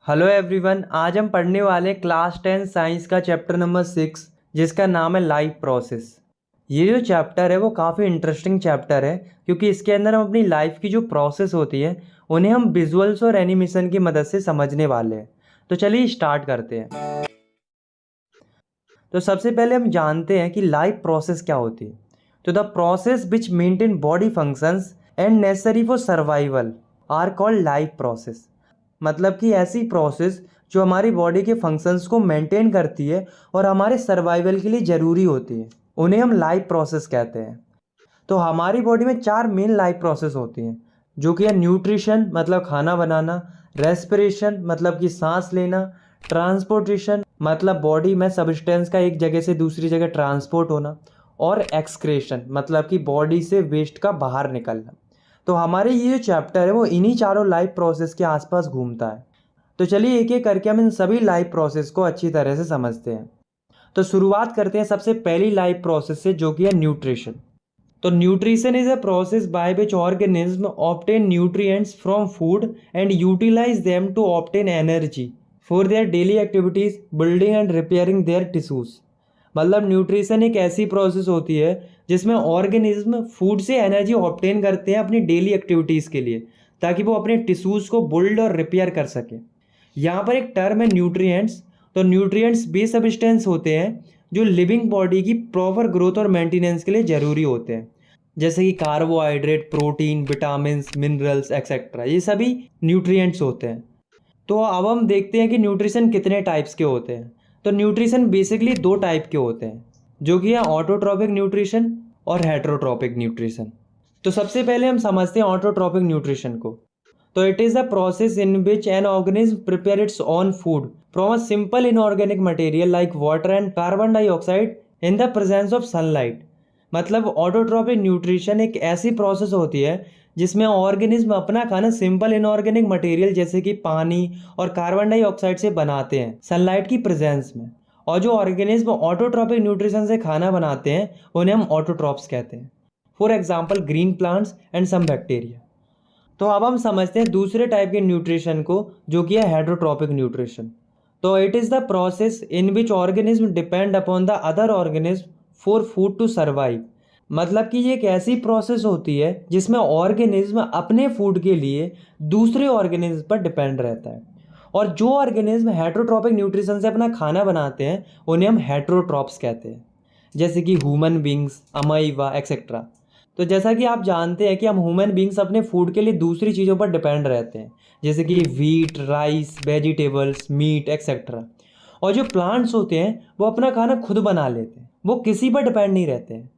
Hello everyone, आज हम पढ़ने वाले क्लास 10 साइंस का चैप्टर नंबर 6 जिसका नाम है लाइफ प्रोसेस। ये जो चैप्टर है वो काफ़ी इंटरेस्टिंग चैप्टर है क्योंकि इसके अंदर हम अपनी लाइफ की जो प्रोसेस होती है उन्हें हम विजुअल्स और एनिमेशन की मदद से समझने वाले हैं। तो चलिए स्टार्ट करते हैं। तो सबसे पहले हम जानते हैं कि लाइफ प्रोसेस क्या होती है। तो the process which maintain body functions and necessary for survival are called life process. मतलब कि ऐसी प्रोसेस जो हमारी बॉडी के फंक्शंस को मेंटेन करती है और हमारे सर्वाइवल के लिए ज़रूरी होती है, उन्हें हम लाइफ प्रोसेस कहते हैं। तो हमारी बॉडी में 4 मेन लाइफ प्रोसेस होती हैं, जो कि है न्यूट्रिशन मतलब खाना बनाना, रेस्पिरेशन मतलब कि सांस लेना, ट्रांसपोर्टेशन मतलब बॉडी में सब्सटेंस का एक जगह से दूसरी जगह ट्रांसपोर्ट होना, और एक्सक्रेशन मतलब कि बॉडी से वेस्ट का बाहर निकलना। तो हमारे ये जो चैप्टर है वो इन्हीं चारों लाइफ प्रोसेस के आसपास घूमता है। तो चलिए एक एक करके हम इन सभी लाइफ प्रोसेस को अच्छी तरह से समझते हैं। तो शुरुआत करते हैं सबसे पहली लाइफ प्रोसेस से, जो कि है न्यूट्रिशन। तो nutrition is a process by which organism obtain nutrients from food and utilise them to obtain energy for their daily activities, building and repairing their tissues. मतलब न्यूट्रिशन एक ऐसी प्रोसेस होती है जिसमें ऑर्गेनिज्म फूड से energy obtain करते हैं अपनी डेली एक्टिविटीज़ के लिए, ताकि वो अपने टिश्यूज़ को बिल्ड और रिपेयर कर सकें। यहाँ पर एक टर्म है न्यूट्रिएंट्स। तो न्यूट्रिएंट्स वे सब्सटेंस होते हैं जो लिविंग बॉडी की प्रॉपर ग्रोथ और मेंटेनेंस के लिए ज़रूरी होते हैं, जैसे कि carbohydrate, protein, vitamin, minerals etcetera. ये सभी न्यूट्रिएंट्स होते हैं। तो अब हम देखते हैं कि न्यूट्रिशन कितने टाइप्स के होते हैं। तो न्यूट्रिशन बेसिकली 2 टाइप के होते हैं, जो कि है ऑटोट्रॉपिक न्यूट्रिशन और हेटरोट्रॉपिक न्यूट्रिशन। तो सबसे पहले हम समझते हैं ऑटोट्रॉपिक न्यूट्रिशन को। तो it is the process in which an organism prepare its own food from a simple inorganic material like water and carbon dioxide in the presence of sunlight. मतलब autotrophic nutrition एक ऐसी process होती है जिसमें organism अपना खाना simple inorganic material जैसे कि पानी और कार्बन डाइऑक्साइड से बनाते हैं सनलाइट की प्रेजेंस में। और जो ऑर्गेनिज्म ऑटोट्रॉपिक न्यूट्रिशन से खाना बनाते हैं उन्हें हम ऑटोट्रॉप्स कहते हैं। For example green plants and some bacteria. तो अब हम समझते हैं दूसरे टाइप के न्यूट्रिशन को, जो कि है हेटरोट्रॉपिक न्यूट्रिशन। तो it is the process in which organism depend upon the other organism for food to survive. मतलब कि ये एक ऐसी प्रोसेस होती है जिसमें ऑर्गेनिज्म अपने फूड के लिए दूसरे ऑर्गेनिज्म पर डिपेंड रहता है। और जो ऑर्गेनिज्म हेटरोट्रॉपिक न्यूट्रिशन से अपना खाना बनाते हैं उन्हें हम हेटरोट्रॉप्स कहते हैं, जैसे कि ह्यूमन बींग्स, अमाइवा एक्सेट्रा। तो जैसा कि आप जानते हैं कि हम ह्यूमन बींग्स अपने फूड के लिए दूसरी चीज़ों पर डिपेंड रहते हैं, जैसे कि wheat, rice, vegetables, meat etcetera. और जो प्लांट्स होते हैं वो अपना खाना खुद बना लेते हैं, वो किसी पर डिपेंड नहीं रहते हैं।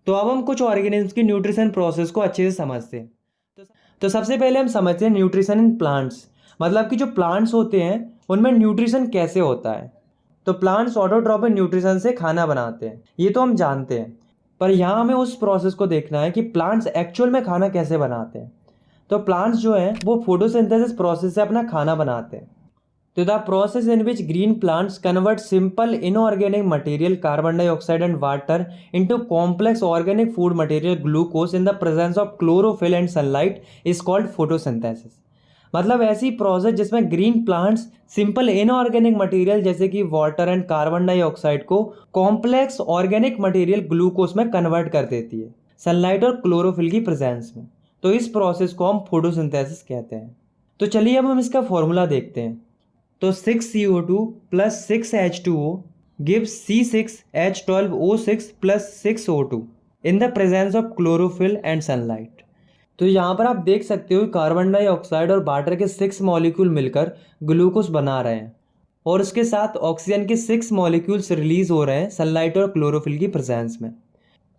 तो अब हम कुछ ऑर्गेनिज्म की न्यूट्रिशन प्रोसेस को अच्छे से समझते हैं। तो सबसे पहले हम समझते हैं न्यूट्रिशन इन प्लांट्स। मतलब कि जो प्लांट्स होते हैं उनमें न्यूट्रिशन कैसे होता है। तो प्लांट्स ऑटोट्रॉपिक न्यूट्रिशन से खाना बनाते हैं, ये तो हम जानते हैं। पर यहाँ हमें उस प्रोसेस को देखना है कि प्लांट्स एक्चुअल में खाना कैसे बनाते हैं। तो प्लांट्स जो हैं वो फोटोसिंथेसिस प्रोसेस से अपना खाना बनाते हैं। तो the process in which green plants convert simple inorganic material carbon dioxide and water into complex organic food material glucose in the presence of chlorophyll and sunlight is called photosynthesis. मतलब ऐसी process जिसमें green plants simple inorganic material जैसे कि water and carbon dioxide को complex organic material glucose में convert कर देती है सनलाइट और क्लोरोफिल की प्रेजेंस में। तो इस प्रोसेस को हम फोटोसिंथेसिस कहते हैं। तो चलिए अब हम इसका फॉर्मूला देखते हैं। तो 6CO2 plus 6H2O gives C6H12O6 plus 6O2 in the presence of chlorophyll and sunlight। तो यहाँ पर आप देख सकते हो कार्बन डाइऑक्साइड और वाटर के 6 मॉलिक्यूल मिलकर ग्लूकोज बना रहे हैं और उसके साथ ऑक्सीजन के 6 मॉलिक्यूल्स रिलीज हो रहे हैं सनलाइट और क्लोरोफिल की प्रेजेंस में।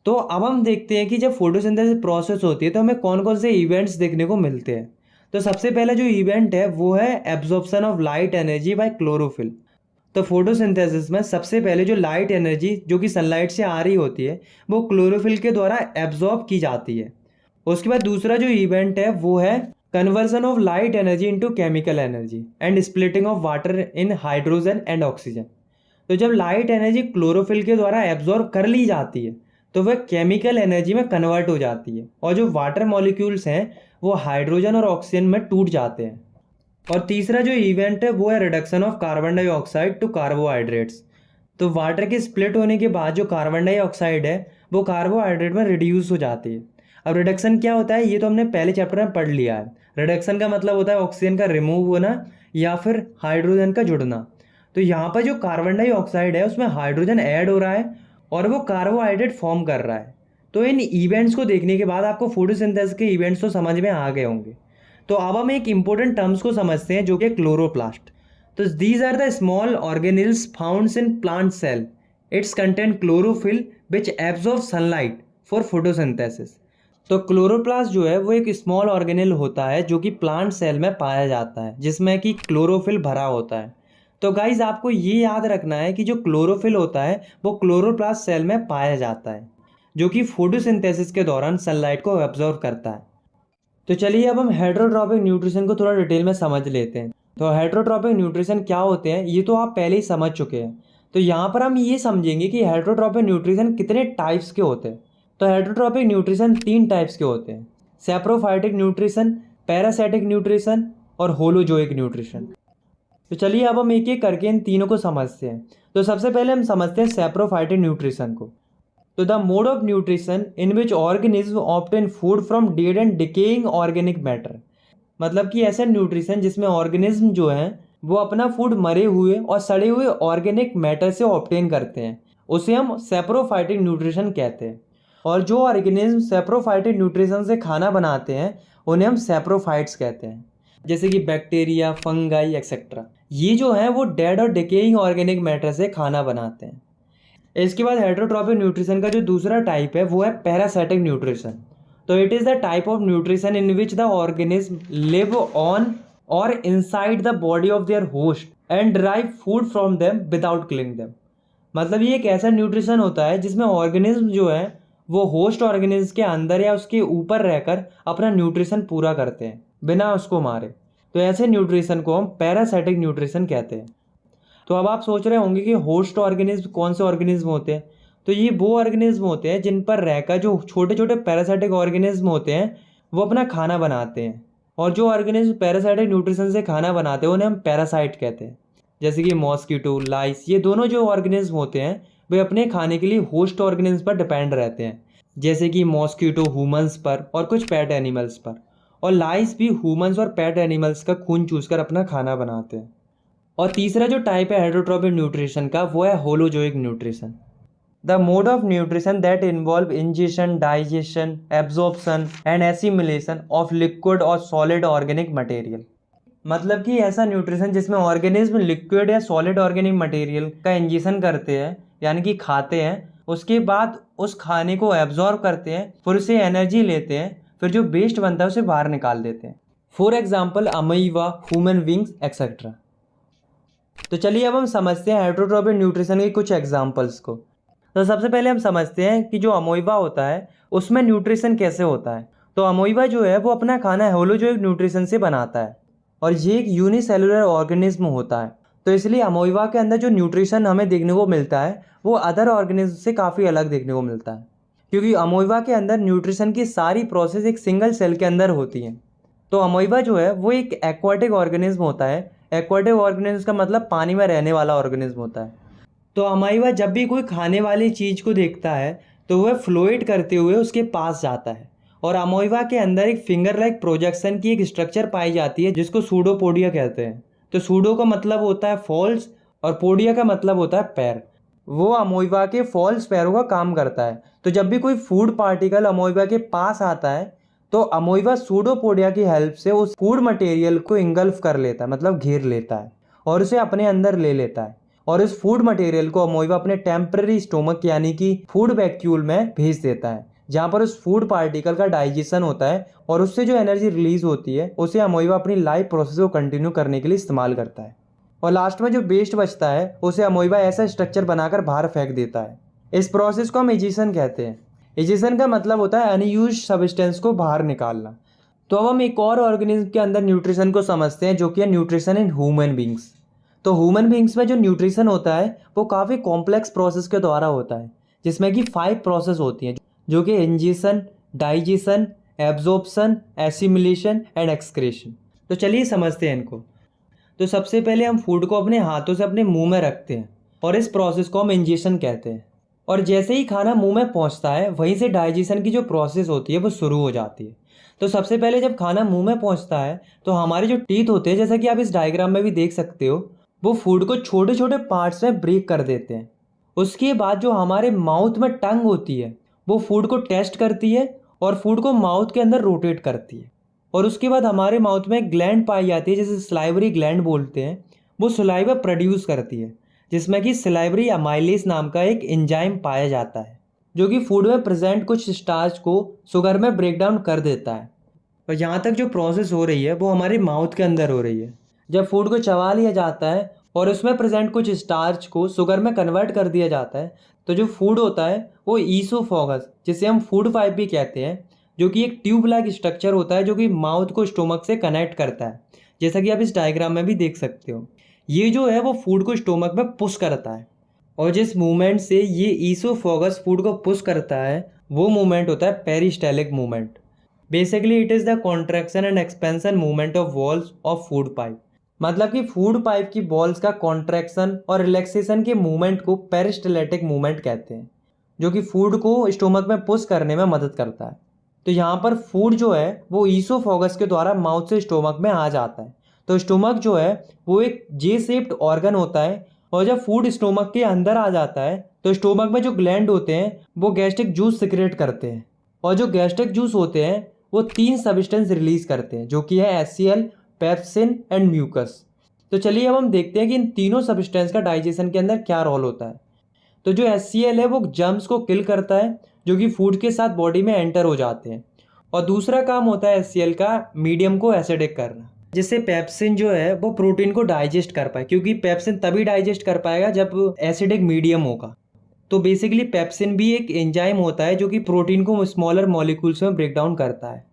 तो अब हम देखते हैं कि जब फोटोसिंथेसिस प्रोसेस होती है तो हमें कौन कौन से इवेंट्स देखने को मिलते हैं। तो सबसे पहला जो इवेंट है वो है absorption of light energy by chlorophyll. तो फोटोसिंथेसिस में सबसे पहले जो लाइट एनर्जी जो कि सनलाइट से आ रही होती है वो क्लोरोफिल के द्वारा एब्जॉर्ब की जाती है। उसके बाद दूसरा जो इवेंट है वो है conversion of light energy into chemical energy and splitting of water in hydrogen and oxygen. तो जब लाइट एनर्जी क्लोरोफिल के द्वारा एब्जॉर्ब कर ली जाती है तो वह केमिकल एनर्जी में कन्वर्ट हो जाती है और जो वाटर मॉलिक्यूल्स हैं वो हाइड्रोजन और ऑक्सीजन में टूट जाते हैं। और तीसरा जो इवेंट है वो है reduction of carbon dioxide to carbohydrates. तो वाटर के स्प्लिट होने के बाद जो कार्बन डाइऑक्साइड है वो कार्बोहाइड्रेट में रिड्यूस हो जाती है। अब रिडक्शन क्या होता है ये तो हमने पहले चैप्टर में पढ़ लिया है। रिडक्शन का मतलब होता है ऑक्सीजन का रिमूव होना या फिर हाइड्रोजन का जुड़ना। तो यहाँ पर जो कार्बन डाइऑक्साइड है उसमें हाइड्रोजन ऐड हो रहा है और वो कार्बोहाइड्रेट फॉर्म कर रहा है। तो इन इवेंट्स को देखने के बाद आपको फोटोसिंथेसिस के इवेंट्स तो समझ में आ गए होंगे। तो अब हम एक इंपॉर्टेंट टर्म्स को समझते हैं जो कि क्लोरोप्लास्ट। तो these are the small organelles found in plant cell. It's content chlorophyll which absorb sunlight for photosynthesis. तो क्लोरोप्लास्ट जो है वो एक स्मॉल ऑर्गेनिल होता है जो कि प्लांट सेल में पाया जाता है जिसमें कि क्लोरोफिल भरा होता है। तो गाइज आपको ये याद रखना है कि जो क्लोरोफिल होता है वो क्लोरोप्लास्ट सेल में पाया जाता है जो कि फोटोसिंथेसिस के दौरान सनलाइट को एब्जॉर्ब करता है। तो चलिए अब हम हेटेरोट्रॉपिक न्यूट्रिशन को थोड़ा डिटेल में समझ लेते हैं। तो हेटेरोट्रॉपिक न्यूट्रिशन क्या होते हैं ये तो आप पहले ही समझ चुके हैं। तो यहाँ पर हम ये समझेंगे कि हेटेरोट्रॉपिक न्यूट्रिशन कितने टाइप्स के होते हैं। तो हेटेरोट्रॉपिक न्यूट्रिशन 3 टाइप्स के होते हैं, सैप्रोफाइटिक न्यूट्रिशन, पैरासाइटिक न्यूट्रिशन और होलोजोइक न्यूट्रिशन। तो चलिए अब हम एक एक करके इन तीनों को समझते हैं। तो सबसे पहले हम समझते हैं सैप्रोफाइटिक न्यूट्रिशन को। तो the mode of nutrition in which organism obtain food from dead and decaying organic matter. मतलब कि ऐसा न्यूट्रिशन जिसमें ऑर्गेनिज्म जो है वो अपना फूड मरे हुए और सड़े हुए ऑर्गेनिक मैटर से ऑब्टेन करते हैं, उसे हम सैप्रोफाइटिक न्यूट्रिशन कहते हैं। और जो ऑर्गेनिज्म सैप्रोफाइटिक न्यूट्रिशन से खाना बनाते हैं उन्हें हम सैप्रोफाइट्स कहते हैं, जैसे कि बैक्टीरिया, फंगाई एक्सेट्रा। ये जो है वो डेड और डिकेइंग ऑर्गेनिक मैटर से खाना बनाते हैं। इसके बाद हेटेरोट्रॉपिक न्यूट्रिशन का जो दूसरा टाइप है वो है पैरासाइटिक न्यूट्रिशन। तो it is the type of nutrition in which the organism live on or inside the body of their host and derive food from them without killing them. मतलब ये एक ऐसा न्यूट्रिशन होता है जिसमें ऑर्गेनिज्म जो है वो होस्ट ऑर्गेनिज्म के अंदर या उसके ऊपर रहकर अपना न्यूट्रिशन पूरा करते हैं बिना उसको मारे। तो ऐसे न्यूट्रिशन को हम पैरासाइटिक न्यूट्रिशन कहते हैं। तो अब आप सोच रहे होंगे कि होस्ट ऑर्गेनिज्म कौन से ऑर्गेनिज्म होते हैं। तो ये वो ऑर्गेनिज्म होते हैं जिन पर रहकर जो छोटे छोटे पैरासाइटिक ऑर्गेनिज्म होते हैं वो अपना खाना बनाते हैं। और जो ऑर्गेनिज्म पैरासाइटिक न्यूट्रिशन से खाना बनाते हैं उन्हें हम पैरासाइट कहते हैं। जैसे कि मॉस्किटो, लाइस, ये दोनों जो ऑर्गेनिज्म होते हैं वे अपने खाने के लिए होस्ट ऑर्गेनिज्म पर डिपेंड रहते हैं, जैसे कि मॉस्किटो ह्यूमंस पर और कुछ पेट एनिमल्स पर, और लाइस भी ह्यूमंस और पेट एनिमल्स का खून चूसकर अपना खाना बनाते हैं। और तीसरा जो टाइप है हेटेरोट्रॉपिक न्यूट्रिशन का वो है holozoic nutrition. The mode of nutrition that involve ingestion, digestion, absorption and assimilation of liquid और सॉलिड ऑर्गेनिक मटेरियल। मतलब कि ऐसा न्यूट्रिशन जिसमें ऑर्गेनिज्म लिक्विड या सॉलिड ऑर्गेनिक मटेरियल का इंजेशन करते हैं यानी कि खाते हैं, उसके बाद उस खाने को एब्जॉर्ब करते हैं, फिर उसे एनर्जी लेते हैं, फिर जो वेस्ट बनता है उसे बाहर निकाल देते हैं। For example amoeba, human beings etcetera. तो चलिए अब हम समझते हैं हेटेरोट्रॉपिक न्यूट्रिशन के कुछ एग्जाम्पल्स को। तो सबसे पहले हम समझते हैं कि जो अमीबा होता है उसमें न्यूट्रिशन कैसे होता है। तो अमीबा जो है वो अपना खाना होलोजोइक न्यूट्रिशन से बनाता है और ये एक यूनिसेलुलर ऑर्गेनिज्म होता है। तो इसलिए अमीबा के अंदर जो न्यूट्रिशन हमें देखने को मिलता है वो अदर ऑर्गेनिज्म से काफ़ी अलग देखने को मिलता है, क्योंकि अमीबा के अंदर न्यूट्रिशन की सारी प्रोसेस एक सिंगल सेल के अंदर होती है। तो अमीबा जो है वो एक एक्वाटिक ऑर्गेनिज्म होता है। एक्वाटिक ऑर्गेनिज्म का मतलब पानी में रहने वाला ऑर्गेनिज्म होता है। तो अमीबा जब भी कोई खाने वाली चीज़ को देखता है तो वह फ्लोएट करते हुए उसके पास जाता है, और अमीबा के अंदर एक फिंगर लाइक प्रोजेक्शन की एक स्ट्रक्चर पाई जाती है जिसको सूडोपोडिया कहते हैं। तो सूडो का मतलब होता है फॉल्स और पोडिया का मतलब होता है पैर। वो अमीबा के फॉल्स पैरों का काम करता है। तो जब भी कोई फूड पार्टिकल अमीबा के पास आता है तो अमीबा सूडोपोडिया की हेल्प से उस फूड मटेरियल को इंगल्फ कर लेता है, मतलब घेर लेता है और उसे अपने अंदर ले लेता है। और इस फूड मटेरियल को अमीबा अपने टेम्पररी स्टोमक यानी कि फूड वैक्यूल में भेज देता है, जहाँ पर उस फूड पार्टिकल का डाइजेशन होता है और उससे जो एनर्जी रिलीज होती है उसे अमीबा अपनी लाइफ प्रोसेस को कंटिन्यू करने के लिए इस्तेमाल करता है। और लास्ट में जो वेस्ट बचता है उसे अमीबा ऐसा स्ट्रक्चर बनाकर बाहर फेंक देता है। इस प्रोसेस को हम एजिशन कहते हैं। एजिशन का मतलब होता है अनयूज्ड सब्सटेंस को बाहर निकालना। तो अब हम एक और ऑर्गेनिज्म के अंदर न्यूट्रिशन को समझते हैं जो कि है न्यूट्रिशन इन ह्यूमन बींग्स। तो ह्यूमन बींग्स में जो न्यूट्रिशन होता है वो काफ़ी कॉम्प्लेक्स प्रोसेस के द्वारा होता है, जिसमें कि 5 प्रोसेस होती हैं जो कि ingestion, digestion, absorption, assimilation and excretion. तो चलिए समझते हैं इनको। तो सबसे पहले हम फूड को अपने हाथों से अपने मुंह में रखते हैं और इस प्रोसेस को हम इंजेशन कहते हैं। और जैसे ही खाना मुंह में पहुंचता है वहीं से डाइजेशन की जो प्रोसेस होती है वो शुरू हो जाती है। तो सबसे पहले जब खाना मुंह में पहुंचता है तो हमारे जो टीथ होते हैं, जैसा कि आप इस डायग्राम में भी देख सकते हो, वो फूड को छोटे छोटे पार्ट्स में ब्रेक कर देते हैं। उसके बाद जो हमारे माउथ में टंग होती है वो फूड को टेस्ट करती है और फूड को माउथ के अंदर रोटेट करती है। और उसके बाद हमारे माउथ में एक ग्लैंड पाई जाती है जिसे सलाइवरी ग्लैंड बोलते हैं। वो सलाइवा प्रोड्यूस करती है जिसमें कि सलाइवरी अमाइलेज नाम का एक एंजाइम पाया जाता है जो कि फूड में प्रेजेंट कुछ स्टार्च को शुगर में ब्रेक डाउन कर देता है। और यहाँ तक जो प्रोसेस हो रही है वो हमारे माउथ के अंदर हो रही है। जब फूड को चबा लिया जाता है और उसमें प्रेजेंट कुछ स्टार्च को शुगर में कन्वर्ट कर दिया जाता है तो जो फूड होता है वो ईसोफेगस, जिसे हम फूड पाइप भी कहते हैं, जो कि एक ट्यूब लाइक स्ट्रक्चर होता है जो कि माउथ को स्टोमक से कनेक्ट करता है, जैसा कि आप इस डायग्राम में भी देख सकते हो। ये जो है वो फूड को स्टोमक में पुश करता है और जिस मूवमेंट से ये ईसोफेगस फूड को पुश करता है वो मूवमेंट होता है peristaltic movement. Basically it is the contraction and expansion movement of walls of food pipe. मतलब कि फूड पाइप की बॉल्स का कॉन्ट्रैक्शन और रिलैक्सेशन के मूवमेंट को पेरिस्टाल्टिक मूवमेंट कहते हैं, जो कि फूड को स्टोमक में पुश करने में मदद करता है। तो यहाँ पर फूड जो है वो ईसोफेगस के द्वारा माउथ से स्टोमक में आ जाता है। तो स्टोमक जो है वो एक जे शेप्ड ऑर्गन होता है और जब फूड स्टोमक के अंदर आ जाता है तो स्टोमक में जो ग्लैंड होते हैं वो गैस्ट्रिक जूस सिक्रेट करते हैं और जो गैस्ट्रिक जूस होते हैं वो 3 सब्सटेंस रिलीज करते हैं जो कि है HCl, पेप्सिन एंड म्यूकस। तो चलिए अब हम देखते हैं कि इन तीनों सब्सटेंस का डाइजेशन के अंदर क्या रोल होता है। तो जो HCl है वो जर्म्स को किल करता है जो कि फूड के साथ बॉडी में एंटर हो जाते हैं। और दूसरा काम होता है HCl का मीडियम को एसिडिक करना, जिससे पेप्सिन जो है वो प्रोटीन को डाइजेस्ट कर पाए, क्योंकि पेप्सिन तभी डाइजेस्ट कर पाएगा जब एसिडिक मीडियम होगा। तो बेसिकली पेप्सिन भी एक एंजाइम होता है जो कि प्रोटीन को स्मॉलर मॉलिक्यूल्स में ब्रेक डाउन करता है।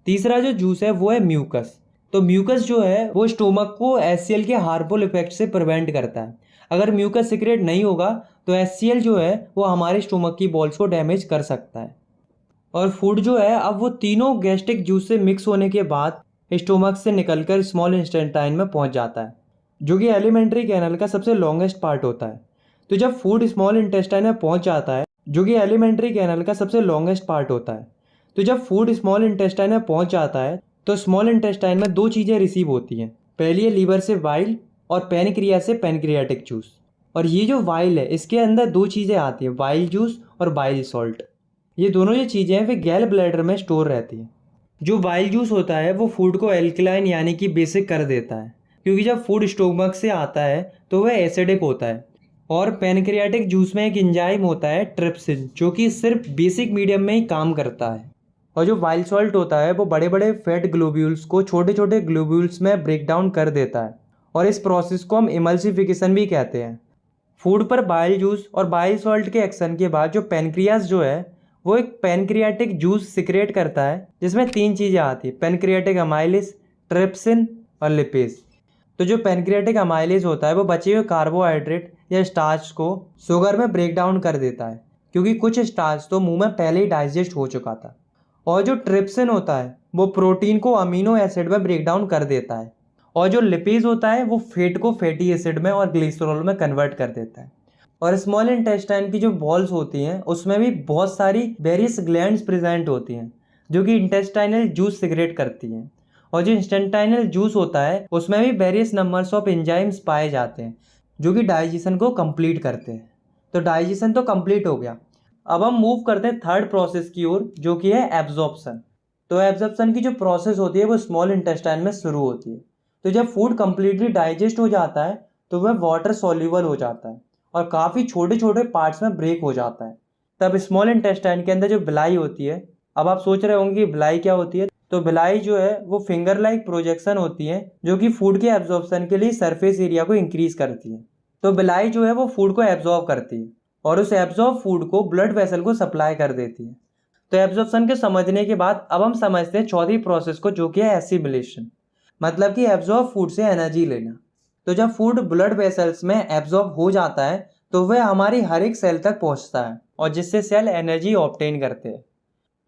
तीसरा जो जूस है वो है म्यूकस। तो म्यूकस जो है वो स्टोमक को HCl के हार्मफुल इफेक्ट से प्रिवेंट करता है। अगर म्यूकस सिक्रेट नहीं होगा तो HCl जो है वो हमारे स्टोमक की बॉल्स को डैमेज कर सकता है। और फूड जो है अब वो तीनों गैस्ट्रिक जूस से मिक्स होने के बाद स्टोमक से निकलकर स्मॉल इंटेस्टाइन में पहुंच जाता है, जो कि एलिमेंट्री कैनल का सबसे लॉन्गेस्ट पार्ट होता है। तो जब फूड स्मॉल इंटेस्टाइन में पहुंच जाता है, जो कि एलिमेंट्री कैनल का सबसे लॉन्गेस्ट पार्ट होता है, तो जब फूड स्मॉल इंटेस्टाइन में पहुंच जाता है तो स्मॉल इंटेस्टाइन में 2 चीज़ें रिसीव होती हैं। पहली है लीवर से वाइल और पैनक्रियास से पैनक्रियाटिक जूस। और ये जो वाइल है इसके अंदर 2 चीज़ें आती हैं, वाइल जूस और बाइल सॉल्ट। ये दोनों जो चीज़ें हैं वे गैल ब्लैडर में स्टोर रहती हैं। जो बाइल जूस होता है वो फूड को एल्कलाइन यानी कि बेसिक कर देता है, क्योंकि जब फूड स्टोमक से आता है तो वह एसिडिक होता है। और पैनक्रियाटिक जूस में एक एंजाइम होता है ट्रिप्सिन, जो कि सिर्फ बेसिक मीडियम में ही काम करता है। और जो बाइल सॉल्ट होता है वो बड़े बड़े फैट ग्लोब्यूल्स को छोटे छोटे ग्लोब्यूल्स में ब्रेक डाउन कर देता है और इस प्रोसेस को हम इमल्सिफिकेशन भी कहते हैं। फूड पर बाइल जूस और बाइल सॉल्ट के एक्शन के बाद जो पैनक्रियास जो है वो एक पैनक्रियाटिक जूस सिक्रेट करता है जिसमें 3 चीज़ें आती है, पैनक्रियाटिक अमाइलेज, ट्रिप्सिन और लिपेज। तो जो पैनक्रियाटिक अमाइलेज होता है वो बचे हुए कार्बोहाइड्रेट या स्टार्च को शुगर में ब्रेक डाउन कर देता है, क्योंकि कुछ स्टार्च तो मुंह में पहले ही डाइजेस्ट हो चुका था। और जो ट्रिप्सिन होता है वो प्रोटीन को अमीनो एसिड में ब्रेक डाउन कर देता है। और जो लिपेज होता है वो फैट को फैटी एसिड में और ग्लिसरॉल में कन्वर्ट कर देता है। और स्मॉल इंटेस्टाइन की जो बॉल्स होती हैं उसमें भी बहुत सारी वेरियस ग्लैंड्स प्रेजेंट होती हैं जो कि इंटेस्टाइनल जूस सिक्रेट करती हैं। और जो इंटेस्टाइनल जूस होता है उसमें भी वेरियस नंबर्स ऑफ एंजाइम्स पाए जाते हैं जो कि डाइजेशन को कंप्लीट करते हैं। तो डाइजेशन तो कंप्लीट हो गया। अब हम मूव करते हैं थर्ड प्रोसेस की ओर, जो कि है एब्जॉर्प्शन। तो एब्जॉर्प्शन की जो प्रोसेस होती है वो स्मॉल इंटेस्टाइन में शुरू होती है। तो जब फूड कंप्लीटली डाइजेस्ट हो जाता है तो वह वाटर सॉल्युबल हो जाता है और काफ़ी छोटे छोटे पार्ट्स में ब्रेक हो जाता है। तब स्मॉल इंटेस्टाइन के अंदर जो बिलाई होती है, अब आप सोच रहे होंगे कि बिलाई क्या होती है। तो बिलाई जो है वो फिंगर लाइक प्रोजेक्शन होती है जो कि फूड के एब्जॉर्प्शन के लिए सरफेस एरिया को इंक्रीज करती है। तो बिलाई जो है वो फूड को एब्जॉर्ब करती है और उस एब्जॉर्ब फूड को ब्लड वेसल को सप्लाई कर देती है। तो एब्जॉर्प्शन के समझने के बाद अब हम समझते हैं चौथी प्रोसेस को, जो कि है एसिमिलेशन, मतलब कि एब्जॉर्ब फूड से एनर्जी लेना। तो जब फूड ब्लड वेसल्स में एब्जॉर्ब हो जाता है तो वह हमारी हर एक सेल तक पहुंचता है और जिससे सेल एनर्जी ऑब्टेन करते हैं।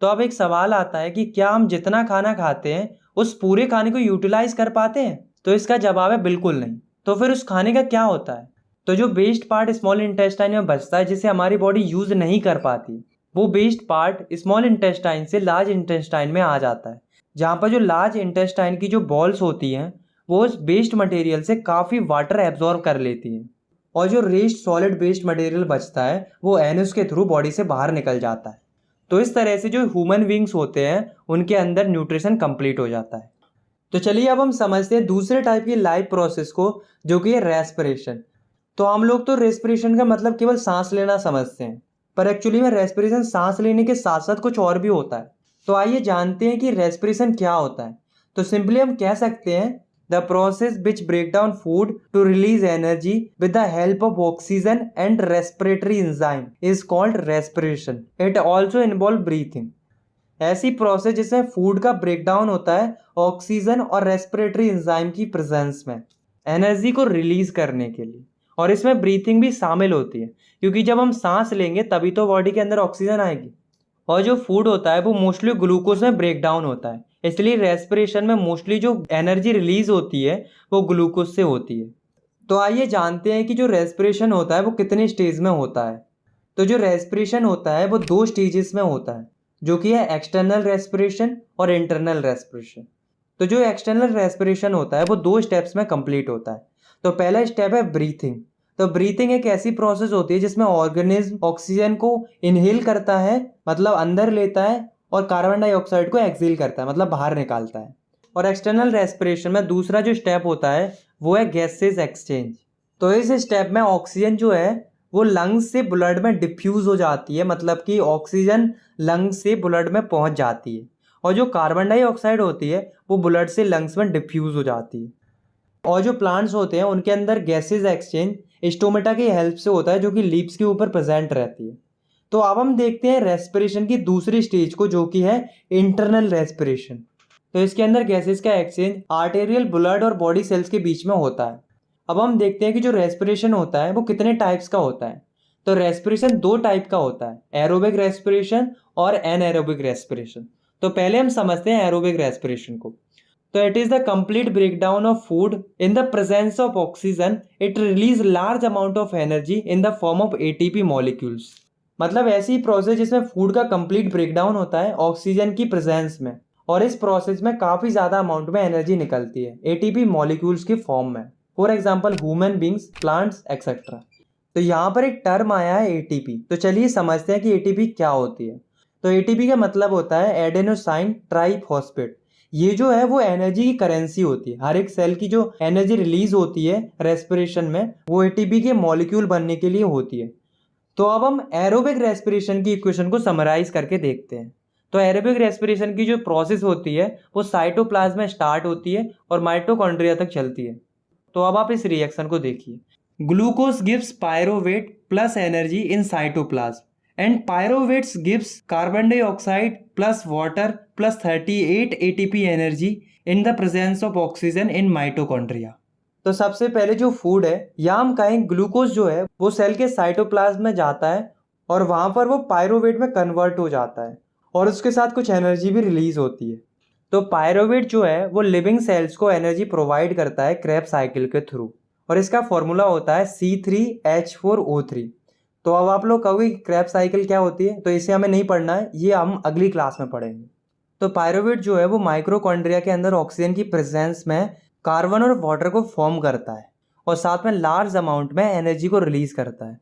तो अब एक सवाल आता है कि क्या हम जितना खाना खाते हैं उस पूरे खाने को यूटिलाइज कर पाते हैं? तो इसका जवाब है बिल्कुल नहीं। तो फिर उस खाने का क्या होता है? तो जो वेस्ट पार्ट स्मॉल इंटेस्टाइन में बचता है जिसे हमारी बॉडी यूज नहीं कर पाती, वो वेस्ट पार्ट स्मॉल इंटेस्टाइन से लार्ज इंटेस्टाइन में आ जाता है, जहाँ पर जो लार्ज इंटेस्टाइन की जो बॉल्स होती हैं वो उस वेस्ट मटेरियल से काफ़ी वाटर एब्जॉर्ब कर लेती हैं, और जो रेस्ट सॉलिड वेस्ट मटेरियल बचता है वो एनस के थ्रू बॉडी से बाहर निकल जाता है। तो इस तरह से जो ह्यूमन बींग्स होते हैं उनके अंदर न्यूट्रिशन कंप्लीट हो जाता है। तो चलिए अब हम समझते हैं दूसरे टाइप की लाइफ प्रोसेस को, जो कि है रेस्पिरेशन। तो हम लोग तो रेस्पिरेशन का मतलब केवल सांस लेना समझते हैं, पर एक्चुअली में रेस्पिरेशन सांस लेने के साथ साथ कुछ और भी होता है। तो आइए जानते हैं कि रेस्पिरेशन क्या होता है। तो सिंपली हम कह सकते हैं the process which break down food to release energy with the help of oxygen and respiratory enzyme is called respiration. It also involve breathing. ऐसी प्रोसेस जिसमें फूड का ब्रेकडाउन होता है ऑक्सीजन और रेस्पिरेटरी एंजाइम की प्रेजेंस में energy को release करने के लिए, और इसमें ब्रीथिंग भी शामिल होती है, क्योंकि जब हम सांस लेंगे तभी तो बॉडी के अंदर ऑक्सीजन आएगी। और जो फूड होता है वो मोस्टली ग्लूकोज में ब्रेक डाउन होता है, इसलिए रेस्पिरेशन में मोस्टली जो एनर्जी रिलीज होती है वो ग्लूकोज से होती है। तो आइए जानते हैं कि जो रेस्पिरेशन होता है वो कितने स्टेज में होता है। तो जो रेस्पिरेशन होता है वो 2 स्टेजेस में होता है, जो कि है एक्सटर्नल रेस्पिरेशन और इंटरनल रेस्पिरेशन। तो जो एक्सटर्नल रेस्पिरेशन होता है वो 2 स्टेप्स में कंप्लीट होता है। तो पहला स्टेप है ब्रीथिंग। तो ब्रीथिंग एक ऐसी प्रोसेस होती है जिसमें ऑर्गेनिज्म ऑक्सीजन को इनहेल करता है, मतलब अंदर लेता है, और कार्बन डाइऑक्साइड को एक्सहेल करता है, मतलब बाहर निकालता है। और एक्सटर्नल रेस्पिरेशन में दूसरा जो स्टेप होता है वो है गैसेज एक्सचेंज। तो इस स्टेप में ऑक्सीजन जो है वो लंग्स से ब्लड में डिफ्यूज हो जाती है, मतलब कि ऑक्सीजन लंग्स से ब्लड में पहुंच जाती है, और जो कार्बन डाइऑक्साइड होती है वो ब्लड से लंग्स में डिफ्यूज हो जाती है। और जो प्लांट्स होते हैं उनके अंदर गैसेज एक्सचेंज स्टोमेटा की हेल्प से होता है, जो कि लीव्स के ऊपर प्रेजेंट रहती है। तो अब हम देखते हैं रेस्पिरेशन की दूसरी स्टेज को, जो कि है इंटरनल रेस्पिरेशन। तो इसके अंदर गैसेज का एक्सचेंज आर्टेरियल ब्लड और बॉडी सेल्स के बीच में होता है। अब हम देखते हैं कि जो रेस्पिरेशन होता है वो कितने टाइप्स का होता है। तो रेस्पिरेशन 2 टाइप का होता है, एरोबिक रेस्पिरेशन और एनएरोबिक रेस्पिरेशन। तो पहले हम समझते हैं एरोबिक रेस्पिरेशन को। तो it is the complete breakdown of food in the presence of oxygen. It release large amount of energy in the form of ATP molecules. मतलब ऐसी प्रोसेस जिसमें फूड का कंप्लीट ब्रेकडाउन होता है ऑक्सीजन की presence में, और इस प्रोसेस में काफी ज्यादा अमाउंट में एनर्जी निकलती है एटीपी मॉलिक्यूल्स की फॉर्म में। For example human beings, plants etcetera. तो यहाँ पर एक टर्म आया है एटीपी। तो चलिए समझते हैं कि एटीपी क्या होती है। तो एटीपी का मतलब होता है एडेनोसाइन ट्राइफॉस्फेट। ये जो है वो एनर्जी की करेंसी होती है। हर एक सेल की जो एनर्जी रिलीज होती है रेस्पिरेशन में वो एटीपी के मॉलिक्यूल बनने के लिए होती है। तो अब हम एरोबिक रेस्पिरेशन की इक्वेशन को समराइज करके देखते हैं। तो एरोबिक रेस्पिरेशन की जो प्रोसेस होती है वो साइटोप्लाज्म में स्टार्ट होती है और माइटोकॉन्ड्रिया तक चलती है। तो अब आप इस रिएक्शन को देखिए। Glucose gives pyruvate plus energy in cytoplasm and pyruvates gives carbon dioxide plus water plus 38 ATP energy in the presence of oxygen in mitochondria. तो सबसे पहले जो फूड है, या हम कहें ग्लूकोज जो है वो सेल के साइटोप्लाज्म में जाता है और वहां पर वो पायरोवेट में कन्वर्ट हो जाता है और उसके साथ कुछ एनर्जी भी रिलीज होती है। तो पायरोवेट जो है वो लिविंग सेल्स को एनर्जी प्रोवाइड करता है क्रेब्स साइकिल के थ्रू, और इसका फॉर्मूला होता है C3H4O3। तो अब आप लोग कहोगे कि क्रेब्स साइकिल क्या होती है, तो इसे हमें नहीं पढ़ना है, ये हम अगली क्लास में पढ़ेंगे। तो पायरोवेट जो है वो माइक्रोकॉन्ड्रिया के अंदर ऑक्सीजन की प्रेजेंस में कार्बन और वाटर को फॉर्म करता है और साथ में लार्ज अमाउंट में एनर्जी को रिलीज करता है।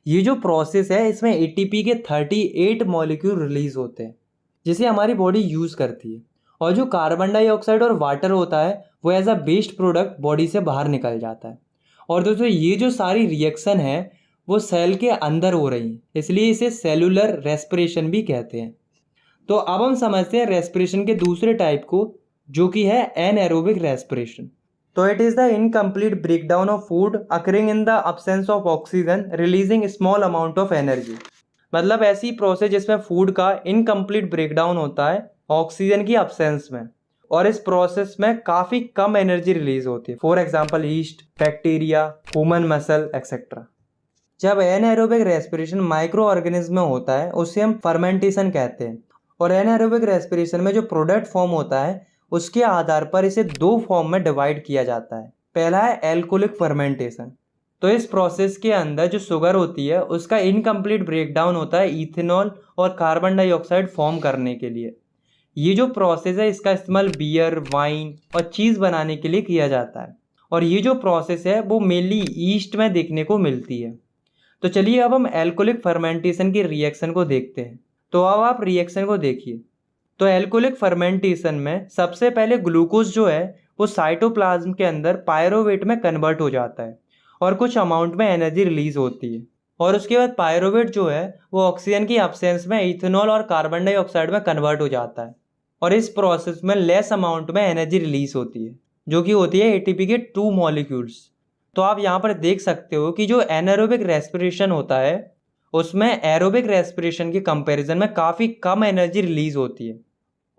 ये जो प्रोसेस है इसमें एटीपी के 38 मॉलिक्यूल रिलीज होते हैं जिसे हमारी बॉडी यूज करती है, और जो कार्बन डाइऑक्साइड और वाटर होता है वो as a waste product body से बाहर निकल जाता है। और दोस्तों ये जो सारी रिएक्शन है वो सेल के अंदर हो रही है, इसलिए इसे सेलुलर रेस्पिरेशन भी कहते हैं। तो अब हम समझते हैं रेस्पिरेशन के दूसरे टाइप को, जो कि है एनएरोबिक रेस्पिरेशन। तो it is the incomplete breakdown of food occurring in the absence of oxygen releasing small amount of energy. मतलब ऐसी प्रोसेस जिसमें फूड का इनकम्प्लीट ब्रेकडाउन होता है ऑक्सीजन की अब्सेंस में, और इस प्रोसेस में काफ़ी कम एनर्जी रिलीज होती है। For example east, bacteria, human muscle etcetera. जब एनएरोबिक रेस्पिरेशन माइक्रो ऑर्गेनिज्म में होता है उसे हम फर्मेंटेशन कहते हैं, और एनएरोबिक रेस्पिरेशन में जो प्रोडक्ट फॉर्म होता है उसके आधार पर इसे दो फॉर्म में डिवाइड किया जाता है। पहला है एल्कोहलिक फर्मेंटेशन। तो इस प्रोसेस के अंदर जो शुगर होती है उसका इनकम्प्लीट ब्रेकडाउन होता है इथेनॉल और कार्बन डाइऑक्साइड फॉर्म करने के लिए। ये जो प्रोसेस है इसका इस्तेमाल बियर, वाइन और चीज़ बनाने के लिए किया जाता है, और ये जो प्रोसेस है वो मेनली ईस्ट में देखने को मिलती है। तो चलिए अब हम एल्कोहलिक फर्मेंटेशन की रिएक्शन को देखते हैं। तो अब आप रिएक्शन को देखिए। तो एल्कोहलिक फर्मेंटेशन में सबसे पहले ग्लूकोज जो है वो साइटोप्लाज्म के अंदर पायरोवेट में कन्वर्ट हो जाता है और कुछ अमाउंट में एनर्जी रिलीज होती है, और उसके बाद पायरोवेट जो है वो ऑक्सीजन की एब्सेंस में इथेनॉल और कार्बन डाइऑक्साइड में कन्वर्ट हो जाता है, और इस प्रोसेस में लेस अमाउंट में एनर्जी रिलीज होती है जो कि होती है एटीपी के 2 मॉलिक्यूल्स। तो आप यहाँ पर देख सकते हो कि जो एनारोबिक रेस्पिरेशन होता है उसमें एरोबिक रेस्पिरेशन के कंपैरिजन में काफ़ी कम एनर्जी रिलीज होती है।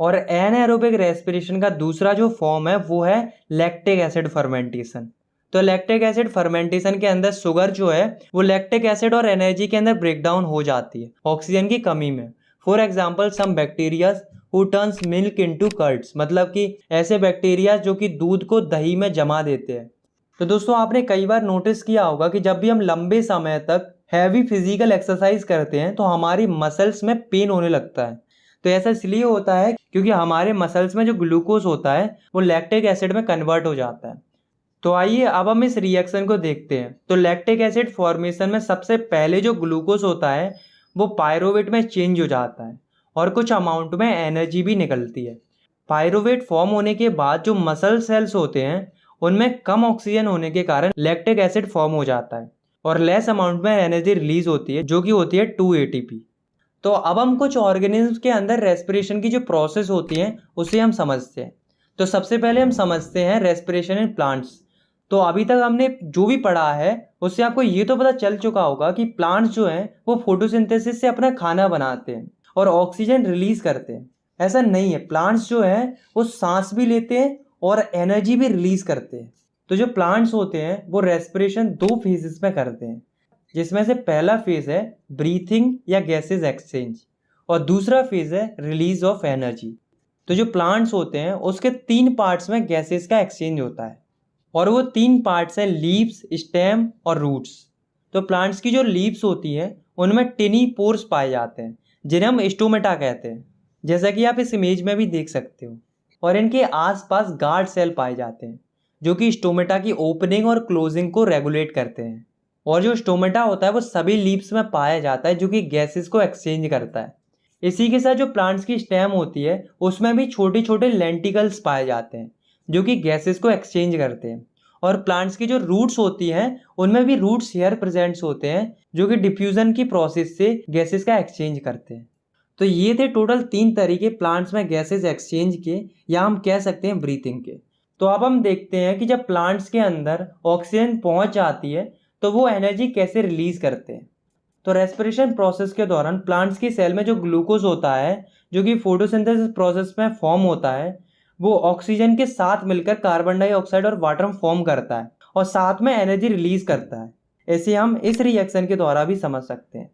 और एनारोबिक रेस्पिरेशन का दूसरा जो फॉर्म है वो है लैक्टिक एसिड फर्मेंटेशन। तो लैक्टिक एसिड फर्मेंटेशन के अंदर शुगर जो है वो लैक्टिक एसिड और एनर्जी के अंदर ब्रेकडाउन हो जाती है ऑक्सीजन की कमी में। For example some bacterias who turns milk into curds, मतलब कि ऐसे बैक्टीरिया जो कि दूध को दही में जमा देते हैं। तो दोस्तों आपने कई बार नोटिस किया होगा कि जब भी हम लंबे समय तक हैवी फिजिकल एक्सरसाइज करते हैं तो हमारी मसल्स में पेन होने लगता है। तो ऐसा इसलिए होता है क्योंकि हमारे मसल्स में जो ग्लूकोज होता है वो लैक्टिक एसिड में कन्वर्ट हो जाता है। तो आइए अब हम इस रिएक्शन को देखते हैं। तो लैक्टिक एसिड फॉर्मेशन में सबसे पहले जो ग्लूकोज होता है वो पायरोवेट में चेंज हो जाता है और कुछ अमाउंट में एनर्जी भी निकलती है। पायरोवेट फॉर्म होने के बाद जो मसल सेल्स होते हैं उनमें कम ऑक्सीजन होने के कारण लैक्टिक एसिड फॉर्म हो जाता है और लेस अमाउंट में एनर्जी रिलीज होती है जो कि होती है 2 एटीपी। तो अब हम कुछ ऑर्गेनिज्म के अंदर रेस्पिरेशन की जो प्रोसेस होती है उसे हम समझते हैं। तो सबसे पहले हम समझते हैं रेस्पिरेशन इन प्लांट्स। तो अभी तक हमने जो भी पढ़ा है उससे आपको ये तो पता चल चुका होगा कि प्लांट्स जो हैं वो फोटोसिंथेसिस से अपना खाना बनाते हैं और ऑक्सीजन रिलीज करते हैं। ऐसा नहीं है, प्लांट्स जो हैं वो सांस भी लेते हैं और एनर्जी भी रिलीज करते हैं। तो जो प्लांट्स होते हैं वो रेस्पिरेशन 2 फेजेस में करते हैं, जिसमें से पहला फेज है ब्रीथिंग या गैसेज एक्सचेंज और दूसरा फेज है रिलीज ऑफ एनर्जी। तो जो प्लांट्स होते हैं उसके 3 पार्ट्स में गैसेज का एक्सचेंज होता है, और वो 3 पार्ट्स हैं लीव्स, स्टेम और रूट्स। तो प्लांट्स की जो लीव्स होती है उनमें टिनी पोर्स पाए जाते हैं जिन्हें हम स्टोमेटा कहते हैं, जैसा कि आप इस इमेज में भी देख सकते हो। और इनके आसपास गार्ड सेल पाए जाते हैं जो कि स्टोमेटा की ओपनिंग और क्लोजिंग को रेगुलेट करते हैं। और जो स्टोमेटा होता है वो सभी लीव्स में पाया जाता है जो कि गैसेस को एक्सचेंज करता है। इसी के साथ जो प्लांट्स की स्टेम होती है उसमें भी छोटे छोटे लेंटिकल्स पाए जाते हैं जो कि गैसेस को एक्सचेंज करते हैं। और प्लांट्स की जो रूट्स होती हैं उनमें भी रूट्स हेयर प्रेजेंट्स होते हैं जो कि डिफ्यूजन की प्रोसेस से गैसेस का एक्सचेंज करते हैं। तो ये थे टोटल 3 तरीके प्लांट्स में गैसेस एक्सचेंज के, या हम कह सकते हैं ब्रीथिंग के। तो अब हम देखते हैं कि जब प्लांट्स के अंदर ऑक्सीजन पहुंच जाती है तो वो एनर्जी कैसे रिलीज करते हैं। तो रेस्पिरेशन प्रोसेस के दौरान प्लांट्स की सेल में जो ग्लूकोज होता है जो कि फोटोसिंथेसिस प्रोसेस में फॉर्म होता है वो ऑक्सीजन के साथ मिलकर कार्बन डाइऑक्साइड और वाटर फॉर्म करता है और साथ में एनर्जी रिलीज करता है। ऐसे हम इस रिएक्शन के द्वारा भी समझ सकते हैं।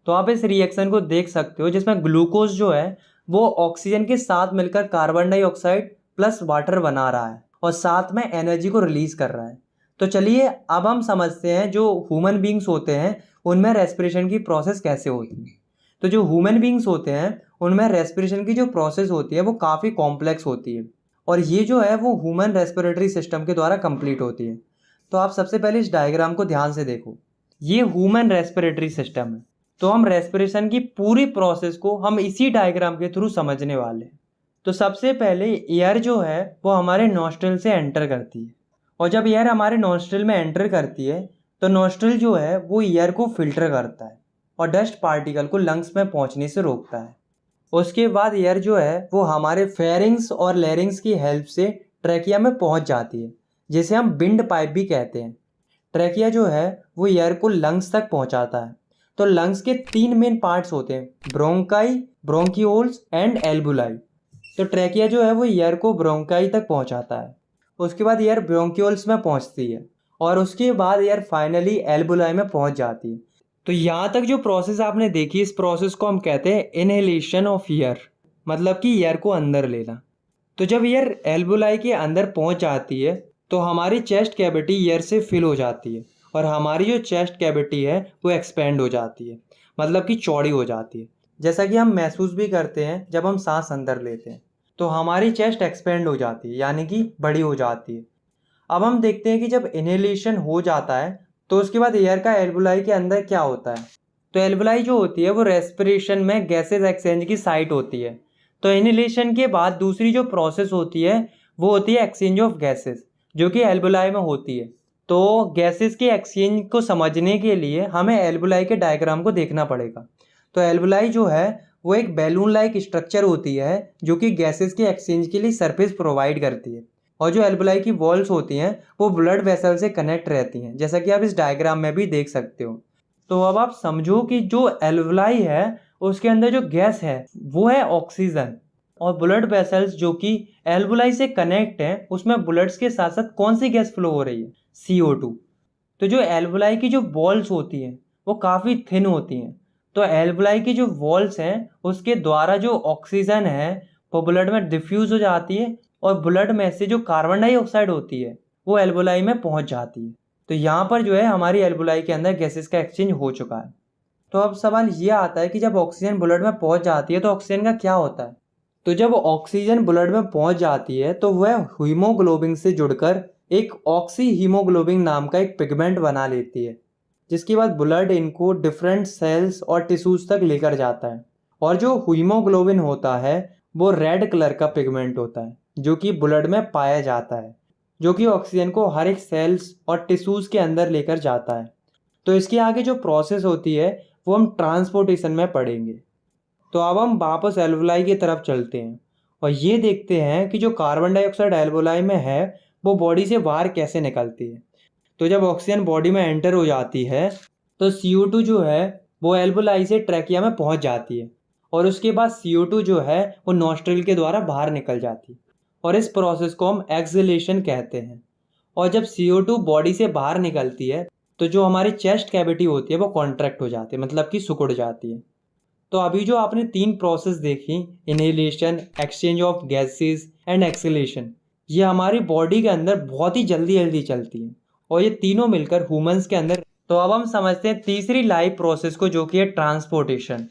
तो आप इस रिएक्शन को देख सकते हो जिसमें ग्लूकोज जो है वो ऑक्सीजन के साथ मिलकर कार्बन डाइऑक्साइड प्लस वाटर बना रहा है और साथ में एनर्जी को रिलीज कर रहा है। तो चलिए अब हम समझते हैं जो ह्यूमन बींग्स होते हैं उनमें रेस्पिरेशन की प्रोसेस कैसे होती है। तो जो ह्यूमन बींग्स होते हैं उनमें रेस्पिरेशन की जो प्रोसेस होती है वो काफ़ी कॉम्प्लेक्स होती है, और ये जो है वो ह्यूमन रेस्पिरेटरी सिस्टम के द्वारा कंप्लीट होती है। तो आप सबसे पहले इस डायग्राम को ध्यान से देखो, ये ह्यूमन रेस्पिरेटरी सिस्टम है। तो हम रेस्पिरेशन की पूरी प्रोसेस को हम इसी डायग्राम के थ्रू समझने वाले हैं। तो सबसे पहले एयर जो है वो हमारे नॉस्ट्रिल से एंटर करती है, और जब एयर हमारे नॉस्ट्रिल में एंटर करती है तो नॉस्ट्रिल जो है वो एयर को फिल्टर करता है और डस्ट पार्टिकल को लंग्स में पहुंचने से रोकता है। उसके बाद एयर जो है वो हमारे फेरिंग्स और लैरिंग्स की हेल्प से ट्रैकिया में पहुंच जाती है, जिसे हम विंड पाइप भी कहते हैं। ट्रैकिया जो है वो एयर को लंग्स तक पहुंचाता है। तो लंग्स के 3 मेन पार्ट्स होते हैं, ब्रोंकाई, ब्रोंकियोल्स एंड एल्बुलाई। तो ट्रैकिया जो है वो एयर को ब्रोंकाई तक पहुंचाता है, उसके बाद एयर ब्रोंकियोल्स में पहुंचती है और उसके बाद एयर फाइनली एल्बुलाई में पहुंच जाती है। तो यहाँ तक जो प्रोसेस आपने देखी, इस प्रोसेस को हम कहते हैं इनहेलेशन ऑफ एयर, मतलब कि एयर को अंदर लेना। तो जब एयर एल्वुलाई के अंदर पहुंच जाती है तो हमारी चेस्ट कैविटी एयर से फिल हो जाती है और हमारी जो चेस्ट कैविटी है वो एक्सपेंड हो जाती है, मतलब कि चौड़ी हो जाती है। जैसा कि हम महसूस भी करते हैं जब हम सांस अंदर लेते हैं तो हमारी चेस्ट एक्सपेंड हो जाती है, यानी कि बड़ी हो जाती है। अब हम देखते हैं कि जब इनहेलेशन हो जाता है तो उसके बाद एयर का एल्वुलाई के अंदर क्या होता है। तो एल्वुलाई जो होती है वो रेस्पिरेशन में गैसेज एक्सचेंज की साइट होती है। तो इनहेलेशन के बाद दूसरी जो प्रोसेस होती है वो होती है एक्सचेंज ऑफ गैसेस, जो कि एल्वुलाई में होती है। तो गैसेस के एक्सचेंज को समझने के लिए हमें एल्वुलाई के डायग्राम को देखना पड़ेगा। तो एल्वुलाई जो है वो एक बैलून लाइक स्ट्रक्चर होती है जो कि गैसेस के एक्सचेंज के लिए सरफेस प्रोवाइड करती है। और जो एल्वुलाई की वॉल्स होती हैं वो ब्लड वेसल से कनेक्ट रहती हैं, जैसा कि आप इस डायग्राम में भी देख सकते हो। तो अब आप समझो कि जो एल्वुलाई है उसके अंदर जो गैस है वो है ऑक्सीजन, और ब्लड वेसल्स जो कि एल्वुलाई से कनेक्ट हैं उसमें ब्लड्स के साथ साथ कौन सी गैस फ्लो हो रही है, CO2। तो जो एल्वुलाई की जो वॉल्स होती हैं वो काफ़ी थिन होती हैं। तो एल्वुलाई की जो वॉल्स हैं उसके द्वारा जो ऑक्सीजन है वो ब्लड में डिफ्यूज़ हो जाती है और ब्लड में से जो कार्बन डाइऑक्साइड होती है वो एल्वुलाई में पहुंच जाती है। तो यहाँ पर जो है हमारी एल्वुलाई के अंदर गैसेस का एक्सचेंज हो चुका है। तो अब सवाल ये आता है कि जब ऑक्सीजन ब्लड में पहुंच जाती है तो ऑक्सीजन का क्या होता है। तो जब ऑक्सीजन ब्लड में पहुंच जाती है तो वह हीमोग्लोबिन से जुड़कर एक ऑक्सी हीमोग्लोबिन नाम का एक पिगमेंट बना लेती है, जिसके बाद ब्लड इनको डिफरेंट सेल्स और टिश्यूज तक लेकर जाता है। और जो हीमोग्लोबिन होता है वो रेड कलर का पिगमेंट होता है जो कि ब्लड में पाया जाता है, जो कि ऑक्सीजन को हर एक सेल्स और टिश्यूज के अंदर लेकर जाता है। तो इसके आगे जो प्रोसेस होती है वो हम ट्रांसपोर्टेशन में पढ़ेंगे। तो अब हम वापस एल्वुलाई की तरफ चलते हैं और ये देखते हैं कि जो कार्बन डाइऑक्साइड एल्वुलाई में है वो बॉडी से बाहर कैसे निकलती है। तो जब ऑक्सीजन बॉडी में एंटर हो जाती है तो CO2 जो है वो एल्वुलाई से ट्रैकिया में पहुंच जाती है और उसके बाद CO2 जो है वो नॉस्ट्रिल के द्वारा बाहर निकल जाती है और इस प्रोसेस को हम एक्सहेलेशन कहते हैं। और जब CO2 बॉडी से बाहर निकलती है तो जो हमारी चेस्ट कैविटी होती है वो कॉन्ट्रैक्ट हो जाती है, मतलब कि सिकुड़ जाती है। तो अभी जो आपने 3 प्रोसेस देखी, inhalation, exchange of gases and exhalation, ये हमारी बॉडी के अंदर बहुत ही जल्दी जल्दी चलती हैं और ये तीनों मिलकर ह्यूमंस के अंदर। तो अब हम समझते हैं तीसरी लाइफ प्रोसेस को, जो कि है ट्रांसपोर्टेशन।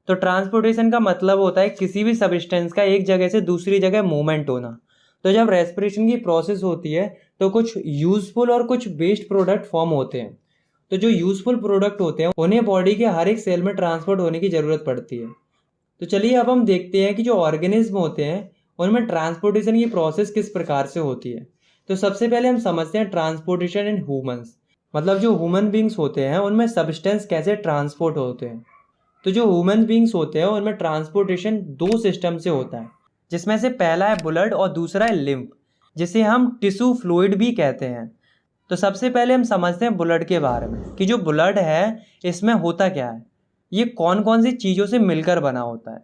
तो ट्रांसपोर्टेशन का मतलब होता है किसी भी सब्सटेंस का एक जगह से दूसरी जगह मूवमेंट होना। तो जब रेस्पिरेशन की प्रोसेस होती है तो कुछ यूजफुल और कुछ वेस्ट प्रोडक्ट फॉर्म होते हैं। तो जो यूजफुल प्रोडक्ट होते हैं उन्हें बॉडी के हर एक सेल में ट्रांसपोर्ट होने की ज़रूरत पड़ती है। तो चलिए अब हम देखते हैं कि जो ऑर्गेनिज्म होते हैं उनमें ट्रांसपोर्टेशन की प्रोसेस किस प्रकार से होती है। तो सबसे पहले हम समझते हैं ट्रांसपोर्टेशन इन ह्यूमंस, मतलब जो ह्यूमन बींग्स होते हैं उनमें सब्सटेंस कैसे ट्रांसपोर्ट होते हैं। तो जो ह्यूमन बींग्स होते हैं उनमें ट्रांसपोर्टेशन 2 सिस्टम से होता है, जिसमें से पहला है ब्लड और दूसरा है लिम्फ, जिसे हम टिश्यू फ्लूइड भी कहते हैं। तो सबसे पहले हम समझते हैं ब्लड के बारे में कि जो ब्लड है इसमें होता क्या है, ये कौन कौन सी चीज़ों से मिलकर बना होता है।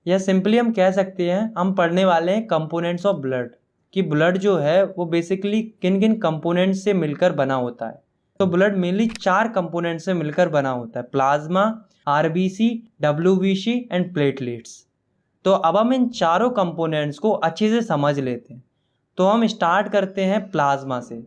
या सिंपली हम कह सकते हैं, हम पढ़ने वाले हैं कंपोनेंट्स ऑफ ब्लड, कि ब्लड जो है वो बेसिकली किन किन कंपोनेंट्स से मिलकर बना होता है। तो ब्लड मेनली 4 कंपोनेंट से मिलकर बना होता है, plasma, RBC, WBC and platelets. तो अब हम इन चारों कंपोनेंट्स को अच्छे से समझ लेते हैं। तो हम स्टार्ट करते हैं प्लाज्मा से।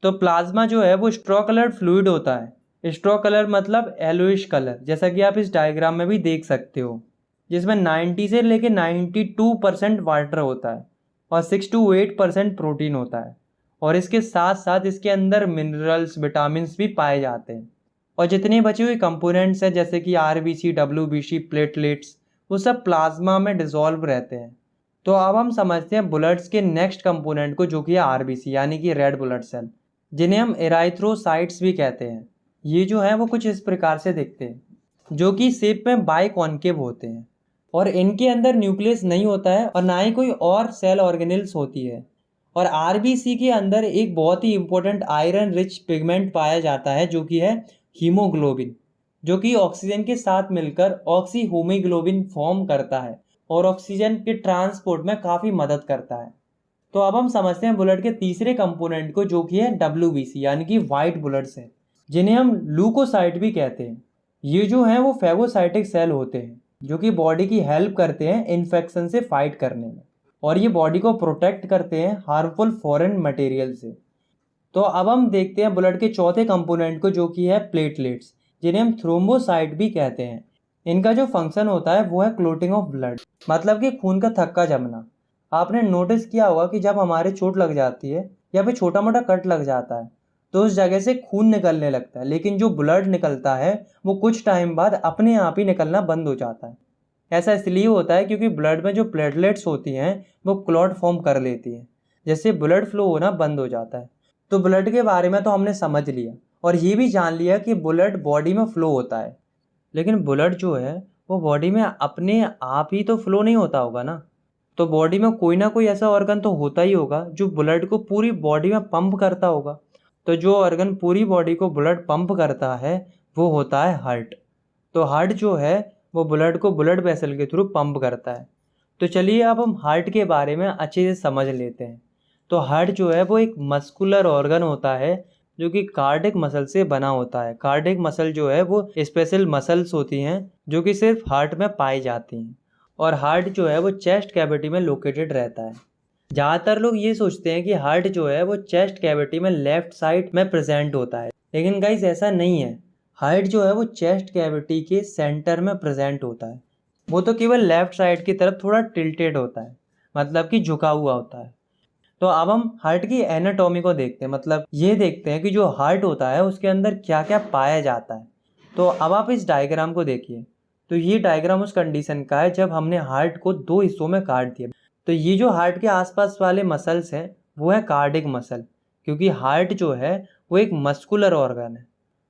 तो प्लाज्मा जो है वो स्ट्रॉ कलर्ड फ्लूइड होता है। स्ट्रॉ कलर मतलब येलोइश कलर, जैसा कि आप इस डायग्राम में भी देख सकते हो, जिसमें 90 से लेके 92% वाटर होता है और 6 to 8% प्रोटीन होता है। और इसके साथ साथ इसके अंदर मिनरल्स, विटामिन भी पाए जाते हैं। और जितने बचे हुए कंपोनेंट्स हैं जैसे कि RBC, WBC, प्लेटलेट्स, वो सब प्लाज्मा में डिसॉल्व रहते हैं। तो अब हम समझते हैं ब्लड्स के नेक्स्ट कंपोनेंट को, जो कि है RBC यानी कि रेड ब्लड सेल, जिन्हें हम एराइथ्रोसाइट्स भी कहते हैं। ये जो है वो कुछ इस प्रकार से दिखते हैं, जो कि शेप में बाइकॉन्केव होते हैं और इनके अंदर न्यूक्लियस नहीं होता है और ना ही कोई और सेल ऑर्गेनेल्स होती है। और RBC के अंदर एक बहुत ही इंपॉर्टेंट आयरन रिच पिगमेंट पाया जाता है, जो कि है हीमोग्लोबिन, जो कि ऑक्सीजन के साथ मिलकर ऑक्सी हीमोग्लोबिन फॉर्म करता है और ऑक्सीजन के ट्रांसपोर्ट में काफ़ी मदद करता है। तो अब हम समझते हैं ब्लड के तीसरे कंपोनेंट को, जो कि है WBC यानी कि वाइट ब्लड सेल, जिन्हें हम ल्यूकोसाइट भी कहते हैं। ये जो हैं वो फेगोसाइटिक सेल होते हैं, जो कि बॉडी की हेल्प करते हैं इन्फेक्शन से फाइट करने में। और ये बॉडी को प्रोटेक्ट करते हैं हार्मफुल फॉरेन मटेरियल से। तो अब हम देखते हैं ब्लड के चौथे कंपोनेंट को, जो कि है प्लेटलेट्स, जिन्हें हम थ्रोम्बोसाइट भी कहते हैं। इनका जो फंक्शन होता है वो है क्लोटिंग ऑफ ब्लड, मतलब कि खून का थक्का जमना। आपने नोटिस किया होगा कि जब हमारे चोट लग जाती है या फिर छोटा मोटा कट लग जाता है तो उस जगह से खून निकलने लगता है, लेकिन जो ब्लड निकलता है वो कुछ टाइम बाद अपने आप ही निकलना बंद हो जाता है। ऐसा इसलिए होता है क्योंकि ब्लड में जो प्लेटलेट्स होती हैं वो क्लॉट फॉर्म कर लेती हैं, जिससे ब्लड फ्लो होना बंद हो जाता है। तो ब्लड के बारे में तो हमने समझ लिया और ये भी जान लिया कि ब्लड बॉडी में फ्लो होता है, लेकिन ब्लड जो है वो बॉडी में अपने आप ही तो फ्लो नहीं होता होगा ना। तो बॉडी में कोई ना कोई ऐसा ऑर्गन तो होता ही होगा जो ब्लड को पूरी बॉडी में पंप करता होगा। तो जो ऑर्गन पूरी बॉडी को ब्लड पंप करता है वो होता है हार्ट। तो हार्ट जो है वो ब्लड को ब्लड वेसल के थ्रू पंप करता है। तो चलिए अब हम हार्ट के बारे में अच्छे से समझ लेते हैं। तो हार्ट जो है वो एक मस्कुलर ऑर्गन होता है जो कि कार्डियक मसल से बना होता है। कार्डियक मसल जो है वो स्पेशल मसल्स होती हैं जो कि सिर्फ हार्ट में पाई जाती हैं, और हार्ट जो है वो चेस्ट कैविटी में लोकेटेड रहता है। ज़्यादातर लोग ये सोचते हैं कि हार्ट जो है वो चेस्ट कैविटी में लेफ्ट साइड में प्रेजेंट होता है, लेकिन गाइस ऐसा नहीं है। हार्ट जो है वो चेस्ट कैविटी के सेंटर में प्रेजेंट होता है। वो तो केवल लेफ्ट साइड की तरफ थोड़ा टिल्टेड होता है, मतलब कि झुका हुआ होता है। तो अब हम हार्ट की एनाटॉमी को देखते हैं, मतलब ये देखते हैं कि जो हार्ट होता है उसके अंदर क्या क्या पाया जाता है। तो अब आप इस डायग्राम को देखिए। तो ये डायग्राम उस कंडीशन का है जब हमने हार्ट को दो हिस्सों में काट दिया। तो ये जो हार्ट के आसपास वाले मसल्स हैं वो है कार्डिक मसल, क्योंकि हार्ट जो है वो एक मस्कुलर ऑर्गन है।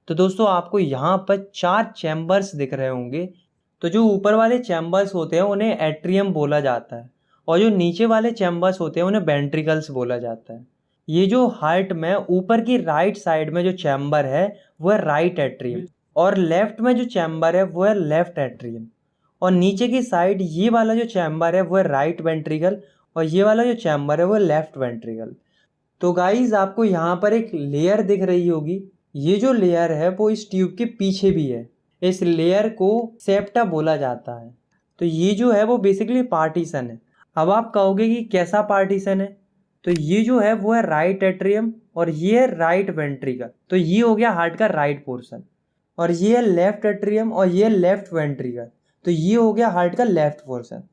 तो दोस्तों आपको यहाँ पर 4 चैम्बर्स दिख रहे होंगे। तो जो ऊपर वाले चैम्बर्स होते हैं उन्हें एट्रियम बोला जाता है, और जो नीचे वाले चैम्बर्स होते हैं उन्हें वेंट्रिकल्स बोला जाता है। ये जो हार्ट में ऊपर की राइट साइड में जो चैम्बर है वो है राइट एट्रियम, और लेफ्ट में जो चैम्बर है वो है लेफ्ट एट्रियम, और नीचे की साइड ये वाला जो चैम्बर है वो है राइट वेंट्रिकल, और ये वाला जो चैम्बर है वो है लेफ्ट वेंट्रिकल। तो गाइज आपको यहाँ पर एक लेयर दिख रही होगी। ये जो लेयर है वो इस ट्यूब के पीछे भी है। इस लेयर को सेप्टा बोला जाता है। तो ये जो है वो बेसिकली पार्टीशन है। अब आप कहोगे कि कैसा पार्टीशन है, तो ये जो है वो है राइट एट्रियम और ये है राइट वेंट्रिकल। तो ये हो गया हार्ट का राइट पोर्शन, और ये है लेफ्ट एट्रियम और ये है लेफ्ट वेंट्रिकल। तो ये हो गया हार्ट का लेफ्ट पोर्शन।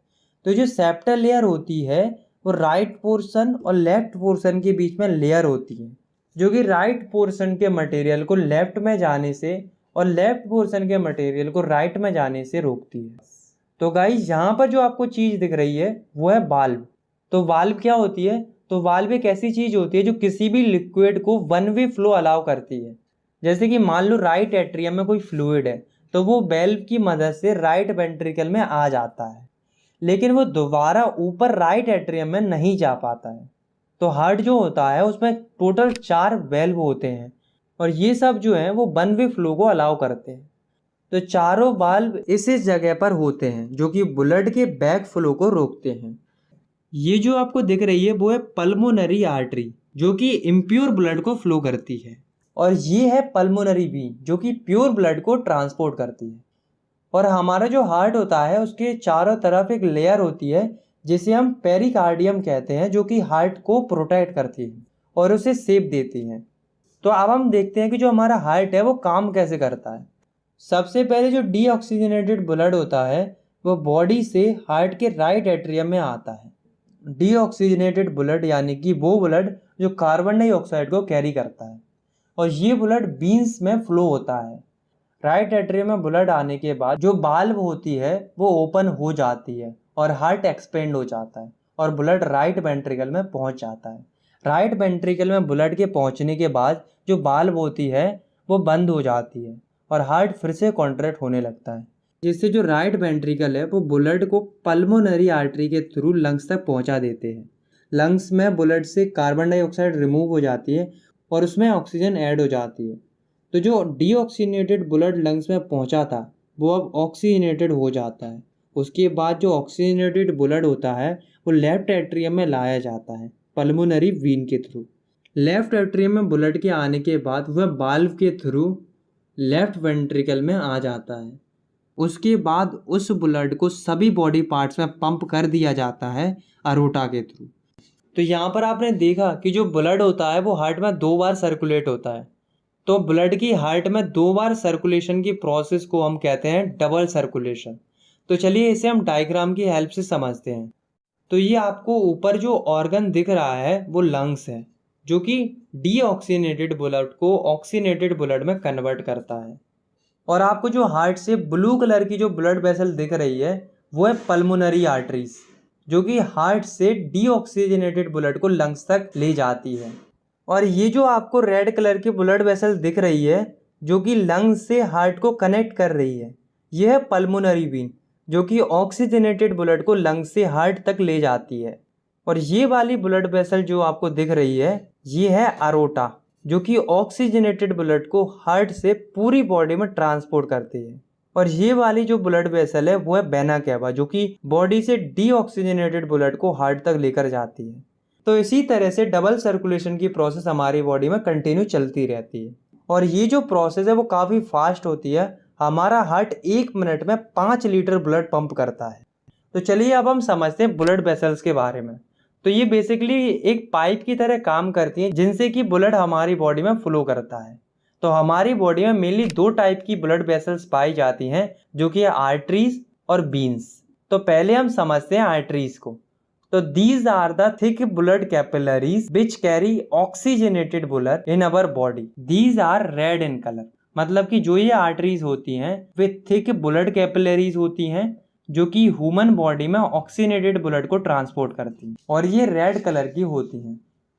तो जो सेप्टल लेयर होती है वो राइट पोर्शन और लेफ्ट पोर्शन के बीच में लेयर होती है, जो कि राइट पोर्शन के मटेरियल को लेफ्ट में जाने से और लेफ्ट पोर्शन के मटेरियल को राइट में जाने से रोकती है। तो गाइस यहाँ पर जो आपको चीज़ दिख रही है वो है वाल्व। तो वाल्व क्या होती है? तो वाल्व एक ऐसी चीज़ होती है जो किसी भी लिक्विड को वन वे फ्लो अलाउ करती है। जैसे कि मान लो राइट एट्रियम में कोई फ्लूइड है तो वो वेल्व की मदद से राइट वेंट्रिकल में आ जाता है, लेकिन वो दोबारा ऊपर राइट एट्रियम में नहीं जा पाता है। तो हार्ट जो होता है उसमें टोटल 4 वेल्व होते हैं, और ये सब जो हैं वो वन वे फ्लो को अलाउ करते हैं। तो चारों वाल्व इस जगह पर होते हैं जो कि ब्लड के बैक फ्लो को रोकते हैं। ये जो आपको दिख रही है वो है पल्मोनरी आर्टरी, जो कि इम्प्योर ब्लड को फ्लो करती है, और ये है पल्मोनरी वीन जो कि प्योर ब्लड को ट्रांसपोर्ट करती है। और हमारा जो हार्ट होता है उसके चारों तरफ एक लेयर होती है जिसे हम पेरिकार्डियम कहते हैं, जो कि हार्ट को प्रोटेक्ट करती है और उसे शेप देती है। तो अब हम देखते हैं कि जो हमारा हार्ट है वो काम कैसे करता है। सबसे पहले जो डीऑक्सीजनेटेड ब्लड होता है वो बॉडी से हार्ट के राइट एट्रियम में आता है। डीऑक्सीजनेटेड ब्लड यानी कि वो ब्लड जो कार्बन डाइऑक्साइड को कैरी करता है, और ये ब्लड बीन्स में फ्लो होता है। राइट एट्रियम में ब्लड आने के बाद जो वाल्व होती है वो ओपन हो जाती है और हार्ट एक्सपेंड हो जाता है और ब्लड राइट वेंट्रिकल में पहुंच जाता है। राइट वेंट्रिकल में ब्लड के पहुंचने के बाद जो वाल्व होती है वो बंद हो जाती है और हार्ट फिर से कॉन्ट्रैक्ट होने लगता है, जिससे जो राइट वेंट्रिकल है वो ब्लड को पल्मोनरी आर्टरी के थ्रू लंग्स तक पहुंचा देते हैं। लंग्स में ब्लड से कार्बन डाइऑक्साइड रिमूव हो जाती है और उसमें ऑक्सीजन ऐड हो जाती है। तो जो डीऑक्सीजनेटेड ब्लड लंग्स में पहुंचा था वो अब ऑक्सीजनेटेड हो जाता है। उसके बाद जो ऑक्सीजनेटेड ब्लड होता है वो लेफ्ट एट्रियम में लाया जाता है पल्मोनरी वीन के थ्रू। लेफ्ट एट्रियम में ब्लड के आने के बाद वह वाल्व के थ्रू लेफ्ट वेंट्रिकल में आ जाता है। उसके बाद उस ब्लड को सभी बॉडी पार्ट्स में पंप कर दिया जाता है अरोटा के थ्रू। तो यहाँ पर आपने देखा कि जो ब्लड होता है वो हार्ट में 2 बार सर्कुलेट होता है। तो ब्लड की हार्ट में 2 बार सर्कुलेशन की प्रोसेस को हम कहते हैं डबल सर्कुलेशन। तो चलिए इसे हम डायग्राम की हेल्प से समझते हैं। तो ये आपको ऊपर जो ऑर्गन दिख रहा है वो लंग्स है, जो कि डीऑक्सीनेटेड ब्लड को ऑक्सीनेटेड ब्लड में कन्वर्ट करता है। और आपको जो हार्ट से ब्लू कलर की जो ब्लड वेसल दिख रही है वो है पल्मोनरी आर्टरीज, जो कि हार्ट से डीऑक्सीजनेटेड ब्लड को लंग्स तक ले जाती है। और ये जो आपको रेड कलर की ब्लड वेसल दिख रही है जो कि लंग्स से हार्ट को कनेक्ट कर रही है, यह है पल्मोनरी वेन, जो कि ऑक्सीजनेटेड ब्लड को लंग्स से हार्ट तक ले जाती है। और ये वाली ब्लड वेसल जो आपको दिख रही है ये है अरोटा, जो कि ऑक्सीजनेटेड ब्लड को हार्ट से पूरी बॉडी में ट्रांसपोर्ट करती है। और ये वाली जो ब्लड वेसल है वो है वेना कैवा, जो कि बॉडी से डीऑक्सीजनेटेड ब्लड को हार्ट तक लेकर जाती है। तो इसी तरह से डबल सर्कुलेशन की प्रोसेस हमारी बॉडी में कंटिन्यू चलती रहती है। और ये जो प्रोसेस है वो काफ़ी फास्ट होती है। हमारा हार्ट 1 मिनट में 5 लीटर ब्लड पंप करता है। तो चलिए अब हम समझते हैं ब्लड वेसल्स के बारे में। तो ये बेसिकली एक पाइप की तरह काम करती हैं जिनसे कि ब्लड हमारी बॉडी में फ्लो करता है। तो हमारी बॉडी में मेनली 2 टाइप की ब्लड वेसल्स पाई जाती हैं, जो कि है आर्टरीज और बीन्स। तो पहले हम समझते हैं आर्टरीज को। तो these are the thick blood capillaries which carry oxygenated blood in our body. These are red in colour. मतलब कि जो ये आर्टरीज होती हैं वे थिक ब्लड कैपिलरीज होती हैं जो कि ह्यूमन बॉडी में ऑक्सीजनेटेड ब्लड को ट्रांसपोर्ट करती हैं, और ये रेड कलर की होती हैं।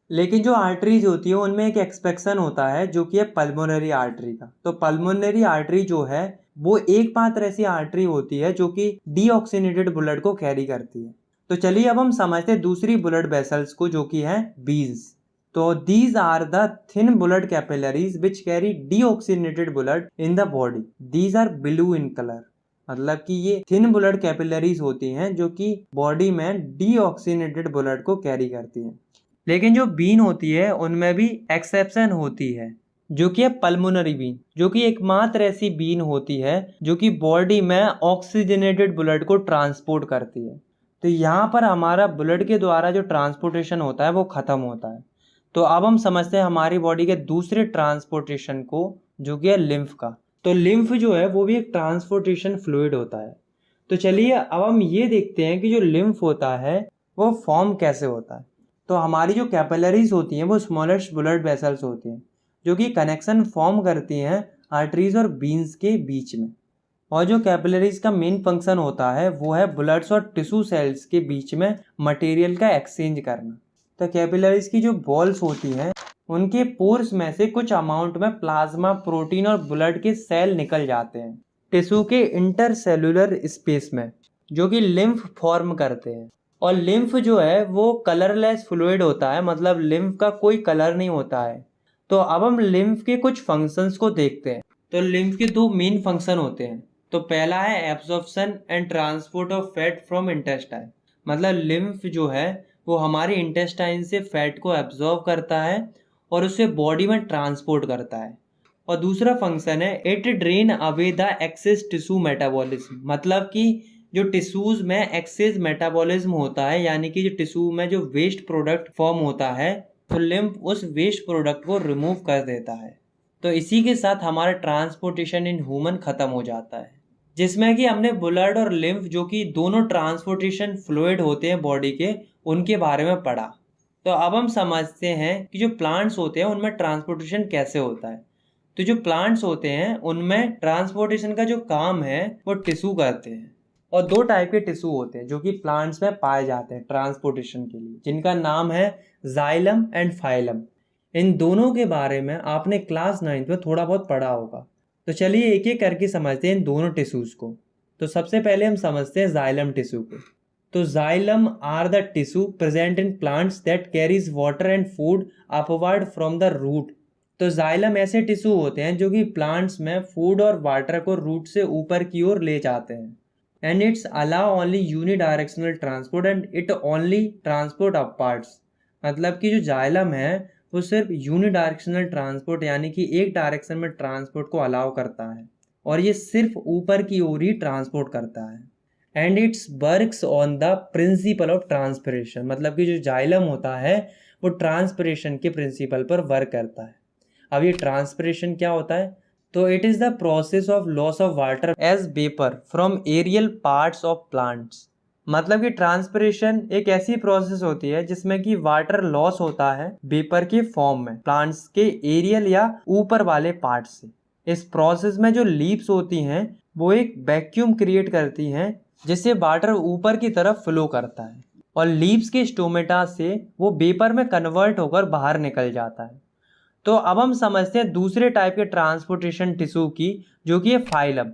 लेकिन जो आर्टरीज होती है उनमें एक एक्सपेक्शन होता है जो कि है पल्मोनरी आर्टरी का। तो पल्मोनरी आर्टरी जो है वो एकमात्र ऐसी आर्टरी होती है जो कि डीऑक्सीनेटेड ब्लड को कैरी करती है। तो चलिए अब हम समझते हैं दूसरी ब्लड वेसल्स को, जो कि है वीन्स। तो these are the thin blood capillaries which carry deoxygenated blood in the body. These are blue in colour. मतलब कि ये थिन ब्लड कैपिलरीज होती हैं जो कि बॉडी में डीऑक्सीनेटेड ब्लड को कैरी करती हैं। लेकिन जो बीन होती है उनमें भी एक्सेप्शन होती है, जो कि है पल्मोनरी बीन, जो कि एकमात्र ऐसी बीन होती है जो कि बॉडी में ऑक्सीजनेटेड ब्लड को ट्रांसपोर्ट करती है। तो यहाँ पर हमारा ब्लड के द्वारा जो ट्रांसपोर्टेशन होता है वो खत्म होता है। तो अब हम समझते हैं हमारी बॉडी के दूसरे ट्रांसपोर्टेशन को, जो कि है लिम्फ का। तो लिम्फ जो है वो भी एक ट्रांसपोर्टेशन फ्लूइड होता है। तो चलिए अब हम ये देखते हैं कि जो लिम्फ होता है वो फॉर्म कैसे होता है। तो हमारी जो कैपिलरीज होती हैं वो स्मॉलेस्ट ब्लड वेसल्स होती हैं जो कि कनेक्शन फॉर्म करती हैं आर्टरीज और बीन्स के बीच में। और जो कैपिलरीज का मेन फंक्शन होता है वो है ब्लड्स और टिश्यू सेल्स के बीच में मटेरियल का एक्सचेंज करना। तो कैपिलरीज की जो बॉल्स होती हैं उनके पोर्स में से कुछ अमाउंट में प्लाज्मा, प्रोटीन और ब्लड के सेल निकल जाते हैं टिश्यू के इंटरसेलुलर स्पेस में, जो कि लिम्फ फॉर्म करते हैं। और लिम्फ जो है वो कलरलेस फ्लूइड होता है, मतलब लिम्फ का कोई कलर नहीं होता है। तो अब हम लिम्फ के कुछ फंक्शंस को देखते हैं। तो लिम्फ के 2 मेन फंक्शन होते हैं। तो पहला है absorption and transport of fat from intestine. मतलब लिम्फ जो है वो हमारे इंटेस्टाइन से फैट को एब्जॉर्ब करता है और उसे बॉडी में ट्रांसपोर्ट करता है। और दूसरा फंक्शन है it drain away the excess tissue metabolism. मतलब कि जो टिश्यूज में एक्सेस मेटाबॉलिज्म होता है, यानी कि जो टिश्यू में जो वेस्ट प्रोडक्ट फॉर्म होता है, तो लिम्फ उस वेस्ट प्रोडक्ट को रिमूव कर देता है। तो इसी के साथ हमारा ट्रांसपोर्टेशन इन ह्यूमन खत्म हो जाता है, जिसमें कि हमने ब्लड और लिम्फ, जो कि दोनों ट्रांसपोर्टेशन फ्लूइड होते हैं बॉडी के, उनके बारे में पढ़ा। तो अब हम समझते हैं कि जो प्लांट्स होते हैं उनमें ट्रांसपोर्टेशन कैसे होता है। तो जो प्लांट्स होते हैं उनमें ट्रांसपोर्टेशन का जो काम है वो टिश्यू करते हैं। और 2 टाइप के टिश्यू होते हैं जो कि प्लांट्स में पाए जाते हैं ट्रांसपोर्टेशन के लिए, जिनका नाम है जाइलम एंड फाइलम। इन दोनों के बारे में आपने क्लास 9th में थोड़ा बहुत पढ़ा होगा। तो चलिए एक एक करके समझते हैं इन दोनों टिश्यूज को। तो सबसे पहले हम समझते हैं जाइलम टिश्यू को। तो xylem are the tissue present in plants that carries water and food upward from the root. तो जाइलम ऐसे टिश्यू होते हैं जो कि प्लांट्स में फूड और वाटर को रूट से ऊपर की ओर ले जाते हैं। And it's allow only unidirectional transport and it only transport upwards. मतलब कि जो जाइलम है वो सिर्फ यूनिडायरेक्शनल ट्रांसपोर्ट, यानी कि एक डायरेक्शन में ट्रांसपोर्ट को अलाउ करता है। और ये सिर्फ ऊपर की ओर ही ट्रांसपोर्ट करता है। And it's works on the principle of transpiration, मतलब कि जो जाइलम होता है वो ट्रांसपिरेशन के प्रिंसिपल पर वर्क करता है। अब ये ट्रांसपिरेशन क्या होता है? तो it is the process of loss of water as vapour from aerial parts of plants. मतलब कि ट्रांसपिरेशन एक ऐसी प्रोसेस होती है जिसमें कि वाटर लॉस होता है वेपर के फॉर्म में प्लांट्स के एरियल या ऊपर वाले पार्ट से। इस प्रोसेस में जो लीव्स होती हैं वो एक वैक्यूम क्रिएट करती हैं जिससे वाटर ऊपर की तरफ फ्लो करता है और लीव्स के स्टोमेटा से वो वेपर में कन्वर्ट होकर बाहर निकल जाता है। तो अब हम समझते हैं दूसरे टाइप के ट्रांसपोर्टेशन टिश्यू की, जो कि है फाइलम।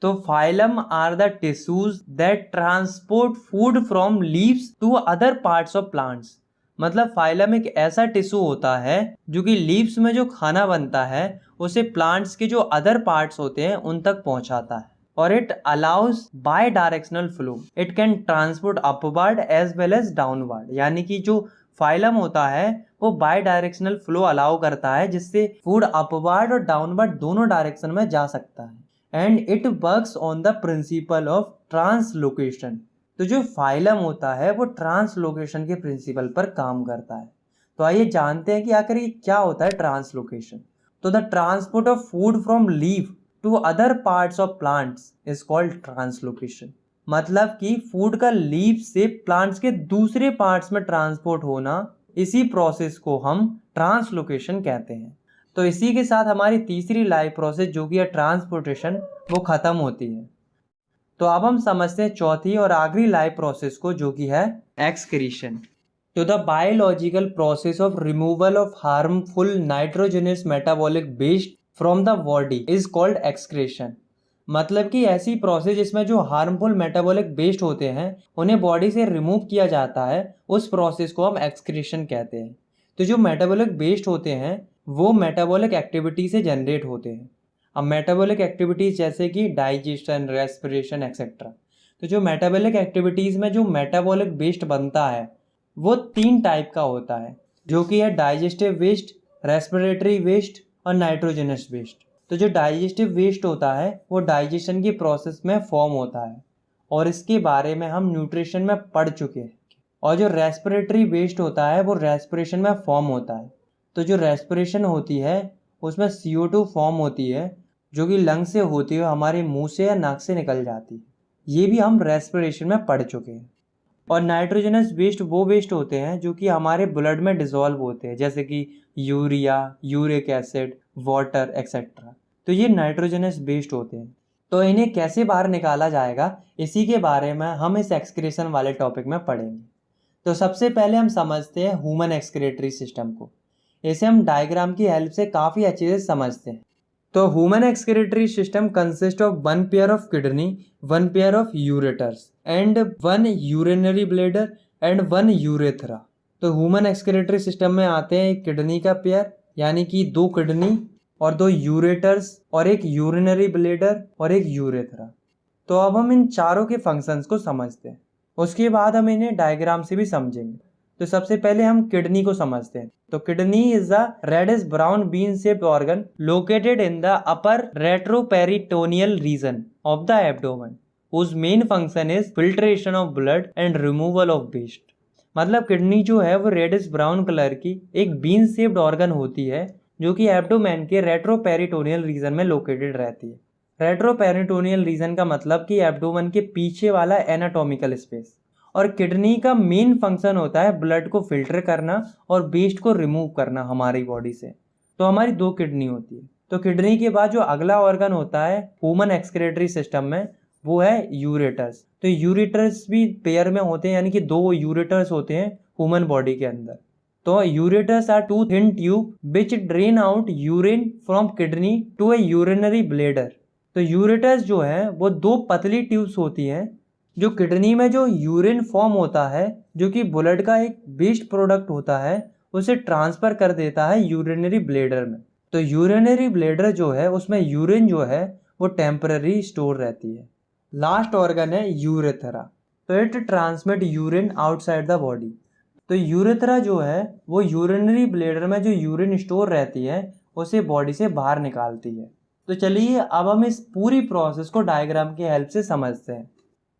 तो phloem are the tissues that transport food from leaves to other parts of plants. मतलब फाइलम एक ऐसा टिश्यू होता है जो कि लीव्स में जो खाना बनता है उसे प्लांट्स के जो अदर पार्ट्स होते हैं उन तक पहुंचाता है। और it allows bidirectional flow, it can transport upward as well as downward. यानी कि जो फाइलम होता है वो बाय डायरेक्शनल फ्लो अलाउ करता है जिससे फूड अपवर्ड और डाउनवर्ड दोनों डायरेक्शन में जा सकता है। And it works on the principle of translocation. तो जो फाइलम होता है वो ट्रांसलोकेशन के प्रिंसिपल पर काम करता है। तो आइए जानते हैं कि आखिर ये क्या होता है ट्रांसलोकेशन। तो the transport of food from leaf to other parts of plants is called translocation. मतलब कि फूड का लीफ से प्लांट्स के दूसरे पार्ट्स में ट्रांसपोर्ट होना, इसी प्रोसेस को हम ट्रांसलोकेशन कहते हैं। तो इसी के साथ हमारी तीसरी लाइफ प्रोसेस जो कि है ट्रांसपोर्टेशन, वो खत्म होती है। तो अब हम समझते हैं चौथी और आखिरी लाइफ प्रोसेस को, जो कि है एक्सक्रीशन। तो the biological process of removal of harmful nitrogenous metabolic waste from the body is called excretion. मतलब कि ऐसी प्रोसेस जिसमें जो हार्मफुल मेटाबॉलिक वेस्ट होते हैं उन्हें बॉडी से रिमूव किया जाता है, उस प्रोसेस को हम एक्सक्रीशन कहते हैं। तो जो मेटाबॉलिक वेस्ट होते हैं वो मेटाबॉलिक एक्टिविटी से जनरेट होते हैं। अब मेटाबॉलिक एक्टिविटीज़ जैसे कि डाइजेशन, रेस्पिरेशन एक्सेट्रा। तो जो मेटाबॉलिक एक्टिविटीज़ में जो मेटाबॉलिक वेस्ट बनता है वो 3 टाइप का होता है, जो कि है डाइजेस्टिव वेस्ट, रेस्पिरेटरी वेस्ट और नाइट्रोजनस वेस्ट। तो जो डाइजेस्टिव वेस्ट होता है वो डाइजेशन की प्रोसेस में फॉर्म होता है और इसके बारे में हम न्यूट्रिशन में पढ़ चुके हैं। और जो रेस्पिरेटरी वेस्ट होता है वो रेस्पिरेशन में फॉर्म होता है। तो जो रेस्पिरेशन होती है उसमें CO2 फॉर्म होती है जो कि लंग से होती है, हमारे मुंह से या नाक से निकल जाती है। ये भी हम रेस्पिरेशन में पढ़ चुके हैं। और नाइट्रोजनस वेस्ट वो वेस्ट होते हैं जो कि हमारे ब्लड में डिसॉल्व होते हैं, जैसे कि urea, uric acid, water etcetera. तो ये नाइट्रोजनस वेस्ट होते हैं। तो इन्हें कैसे बाहर निकाला जाएगा, इसी के बारे में हम इस एक्सक्रीशन वाले टॉपिक में पढ़ेंगे। तो सबसे पहले हम समझते हैं ह्यूमन एक्सक्रीटरी सिस्टम को। इसे हम डायग्राम की हेल्प से काफ़ी अच्छे से समझते हैं। तो human excretory system consist of 1 pair of kidney, 1 pair of ureters and 1 urinary bladder and 1 urethra. तो ह्यूमन एक्सक्रीटरी सिस्टम में आते हैं एक किडनी का पेयर, यानी कि 2 किडनी और 2 यूरेटर्स और एक यूरिनरी ब्लैडर और एक यूरेथ्रा। तो अब हम इन चारों के फंक्शंस को समझते हैं, उसके बाद हम इन्हें डायग्राम से भी समझेंगे। तो सबसे पहले हम किडनी को समझते हैं। तो kidney is the reddish brown bean shaped organ located in the upper retroperitoneal region of the abdomen, whose main function is filtration of blood and removal of waste. मतलब किडनी जो है वो रेडिश ब्राउन कलर की एक been shaped organ होती है जो कि एब्डोमेन के रेट्रोपेरिटोनियल रीजन में लोकेटेड रहती है। रेट्रोपेरिटोनियल रीजन का मतलब कि एब्डोमेन के पीछे वाला एनाटॉमिकल स्पेस। और किडनी का मेन फंक्शन होता है ब्लड को फिल्टर करना और वेस्ट को रिमूव करना हमारी बॉडी से। तो हमारी 2 किडनी होती है। तो किडनी के बाद जो अगला ऑर्गन होता है ह्यूमन एक्सक्रीटरी सिस्टम में वो है यूरेटर्स। तो यूरेटर्स भी पेयर में होते हैं, यानी कि 2 यूरेटर्स होते हैं ह्यूमन बॉडी के अंदर। तो ureters are 2 thin tube which drain out urine from kidney to a urinary bladder. तो यूरेटर्स जो है वो 2 पतली ट्यूब्स होती हैं जो किडनी में जो यूरिन फॉर्म होता है, जो कि ब्लड का एक वेस्ट प्रोडक्ट होता है, उसे ट्रांसफ़र कर देता है यूरिनरी ब्लैडर में। तो यूरिनरी ब्लैडर जो है उसमें यूरिन जो है वो टेम्पररी स्टोर रहती है। लास्ट ऑर्गन है यूरेथ्रा। तो it transmit urine outside the body. तो यूरेथ्रा जो है वो यूरिनरी ब्लैडर में जो यूरिन स्टोर रहती है उसे बॉडी से बाहर निकालती है। तो चलिए अब हम इस पूरी प्रोसेस को डायग्राम की हेल्प से समझते हैं।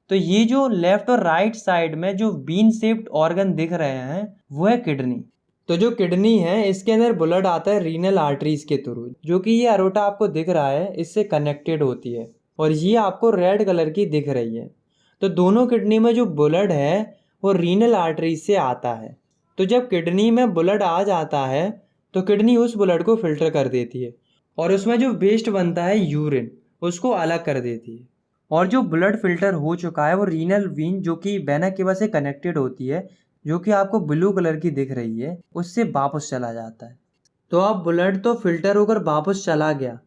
तो ये जो लेफ्ट और राइट साइड में जो बीन शेप्ड ऑर्गन दिख रहे हैं वो है किडनी। तो जो किडनी है इसके अंदर ब्लड आता है रीनल आर्टरीज के थ्रू, जो कि ये अरोटा आपको दिख रहा है इससे कनेक्टेड होती है और ये आपको रेड कलर की दिख रही है। तो दोनों किडनी में जो ब्लड है वो रीनल आर्टरीज से आता है। तो जब किडनी में ब्लड आ जाता है तो किडनी उस ब्लड को फिल्टर कर देती है और उसमें जो वेस्ट बनता है यूरिन उसको अलग कर देती है। और जो ब्लड फिल्टर हो चुका है वो रीनल वीन जो कि वेना केवा से कनेक्टेड होती है, जो कि आपको ब्लू कलर की दिख रही है, उससे वापस चला जाता है। तो अब ब्लड तो फिल्टर होकर वापस चला गया,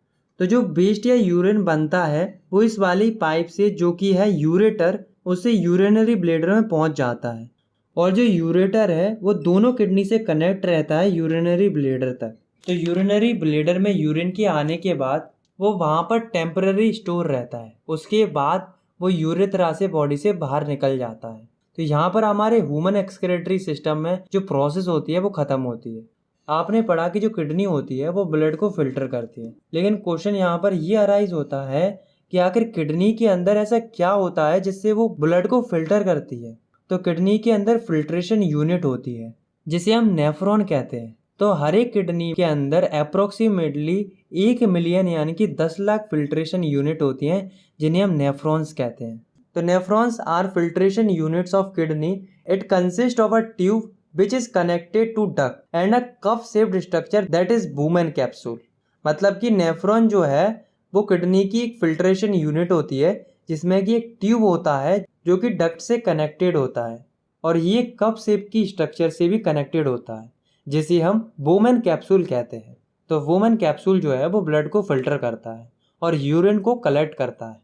तो जो वेस्ट या यूरिन बनता है वो इस वाली पाइप से जो कि है यूरेटर, उससे यूरिनरी ब्लैडर में पहुंच जाता है। और जो यूरेटर है वो दोनों किडनी से कनेक्ट रहता है यूरिनरी ब्लैडर तक। तो यूरिनरी ब्लैडर में यूरिन के आने के बाद वो वहाँ पर टेम्पररी स्टोर रहता है, उसके बाद वो यूरेथ्रा से बॉडी से बाहर निकल जाता है। तो यहाँ पर हमारे ह्यूमन एक्सक्रीटरी सिस्टम में जो प्रोसेस होती है वो ख़त्म होती है। आपने पढ़ा कि जो किडनी होती है वो ब्लड को फिल्टर करती है, लेकिन क्वेश्चन यहाँ पर ये अराइज होता है कि आखिर किडनी के अंदर ऐसा क्या होता है जिससे वो ब्लड को फिल्टर करती है। तो किडनी के अंदर फिल्ट्रेशन यूनिट होती है जिसे हम नेफ्रॉन कहते हैं। तो हर एक किडनी के अंदर अप्रोक्सीमेटली 1 मिलियन यानी कि 10 लाख फिल्ट्रेशन यूनिट होती हैं जिन्हें हम नेफ्रॉन्स कहते हैं। तो nephrons are filtration units of kidney. It consist of a tube which is connected to duct and a cup shaped structure that is Bowman capsule। मतलब कि नेफ्रॉन जो है वो किडनी की एक फिल्ट्रेशन यूनिट होती है जिसमें कि एक ट्यूब होता है जो कि डक्ट से कनेक्टेड होता है और ये कप शेप की स्ट्रक्चर से भी कनेक्टेड होता है जिसे हम बोमन कैप्सूल कहते हैं। तो बोमन कैप्सूल जो है वो ब्लड को फिल्टर करता है और यूरिन को कलेक्ट करता है।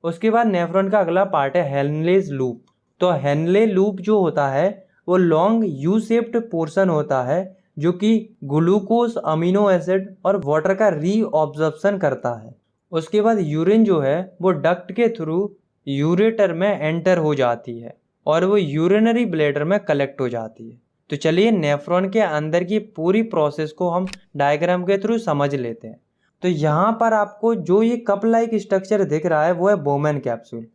उसके बाद नेफ्रॉन का अगला पार्ट है हेनलेज लूप। तो हेनले लूप जो होता है वो लॉन्ग यू शेप्ड पोर्शन होता है जो कि ग्लूकोज, अमीनो एसिड और वाटर का रीऑब्जॉर्प्शन करता है। उसके बाद यूरिन जो है वो डक्ट के थ्रू यूरेटर में एंटर हो जाती है और वो यूरिनरी ब्लैडर में कलेक्ट हो जाती है। तो चलिए नेफ्रॉन के अंदर की पूरी प्रोसेस को हम डायग्राम के थ्रू समझ लेते हैं। तो यहाँ पर आपको जो ये कप लाइक स्ट्रक्चर दिख रहा है वो है बोमन कैप्सूल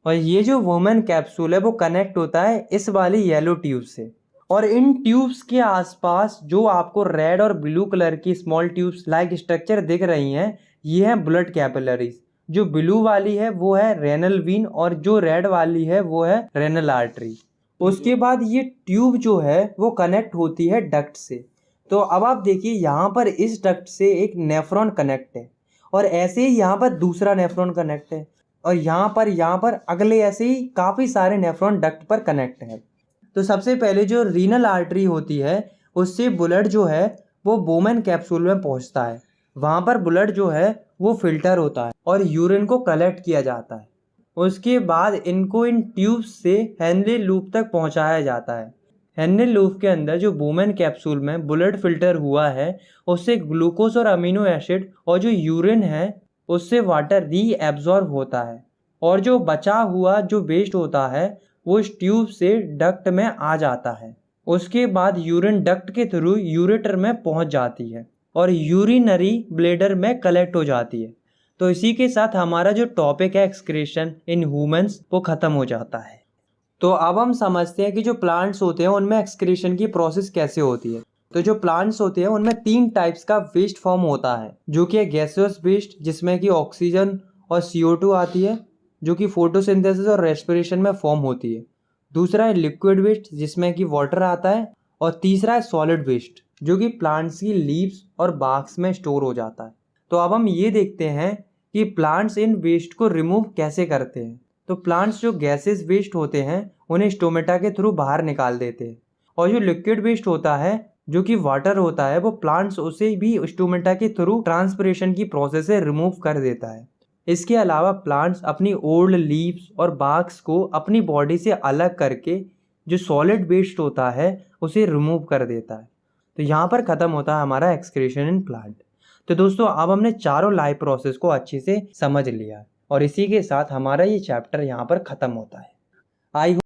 और ये जो वोमेन कैप्सूल है वो कनेक्ट होता है इस वाली येलो ट्यूब से और इन ट्यूब्स के आसपास जो आपको रेड और ब्लू कलर की स्मॉल ट्यूब्स लाइक स्ट्रक्चर दिख रही हैं ये हैं ब्लड कैपिलरीज। जो ब्लू वाली है वो है रेनल वीन और जो रेड वाली है वो है रेनल आर्टरी। उसके बाद ये ट्यूब जो है वो कनेक्ट होती है डक्ट से। तो अब आप देखिए यहाँ पर इस डक्ट से एक नेफ्रॉन कनेक्ट है और ऐसे ही यहाँ पर दूसरा नेफ्रॉन कनेक्ट है और यहाँ पर अगले ऐसे ही काफ़ी सारे नेफ्रॉन डक्ट पर कनेक्ट है। तो सबसे पहले जो रीनल आर्टरी होती है उससे ब्लड जो है वो बोमन कैप्सूल में पहुँचता है। वहाँ पर ब्लड जो है वो फिल्टर होता है और यूरिन को कलेक्ट किया जाता है। उसके बाद इनको इन ट्यूब्स से हेनले लूप तक पहुँचाया जाता है। हेनले लूप के अंदर जो बोमन कैप्सूल में ब्लड फिल्टर हुआ है उससे ग्लूकोज और अमीनो एसिड और जो यूरिन है उससे वाटर रीएब्जॉर्ब होता है और जो बचा हुआ जो वेस्ट होता है वो इस ट्यूब से डक्ट में आ जाता है। उसके बाद यूरिन डक्ट के थ्रू यूरेटर में पहुंच जाती है और यूरिनरी ब्लैडर में कलेक्ट हो जाती है। तो इसी के साथ हमारा जो टॉपिक है एक्सक्रीशन इन ह्यूमंस वो ख़त्म हो जाता है। तो अब हम समझते हैं कि जो प्लांट्स होते हैं उनमें एक्सक्रीशन की प्रोसेस कैसे होती है। तो जो प्लांट्स होते हैं उनमें 3 टाइप्स का वेस्ट फॉर्म होता है, जो कि है गैसियस वेस्ट जिसमें कि ऑक्सीजन और CO2 आती है जो कि फोटोसिंथेसिस और रेस्पिरेशन में फॉर्म होती है। दूसरा है लिक्विड वेस्ट जिसमें कि वाटर आता है और तीसरा है सॉलिड वेस्ट जो कि प्लांट्स की लीव्स और बार्क्स में स्टोर हो जाता है। तो अब हम ये देखते हैं कि प्लांट्स इन वेस्ट को रिमूव कैसे करते हैं। तो प्लांट्स जो गैसेस वेस्ट होते हैं उन्हें स्टोमेटा के थ्रू बाहर निकाल देते हैं और जो लिक्विड वेस्ट होता है जो कि वाटर होता है वो प्लांट्स उसे भी स्टोमेटा के थ्रू ट्रांसपिरेशन की प्रोसेस से रिमूव कर देता है। इसके अलावा प्लांट्स अपनी ओल्ड लीव्स और बार्क्स को अपनी बॉडी से अलग करके जो सॉलिड वेस्ट होता है उसे रिमूव कर देता है। तो यहाँ पर ख़त्म होता है हमारा एक्सक्रीशन इन प्लांट। तो दोस्तों अब हमने चारों लाइफ प्रोसेस को अच्छे से समझ लिया और इसी के साथ हमारा ये चैप्टर यहाँ पर ख़त्म होता है। आई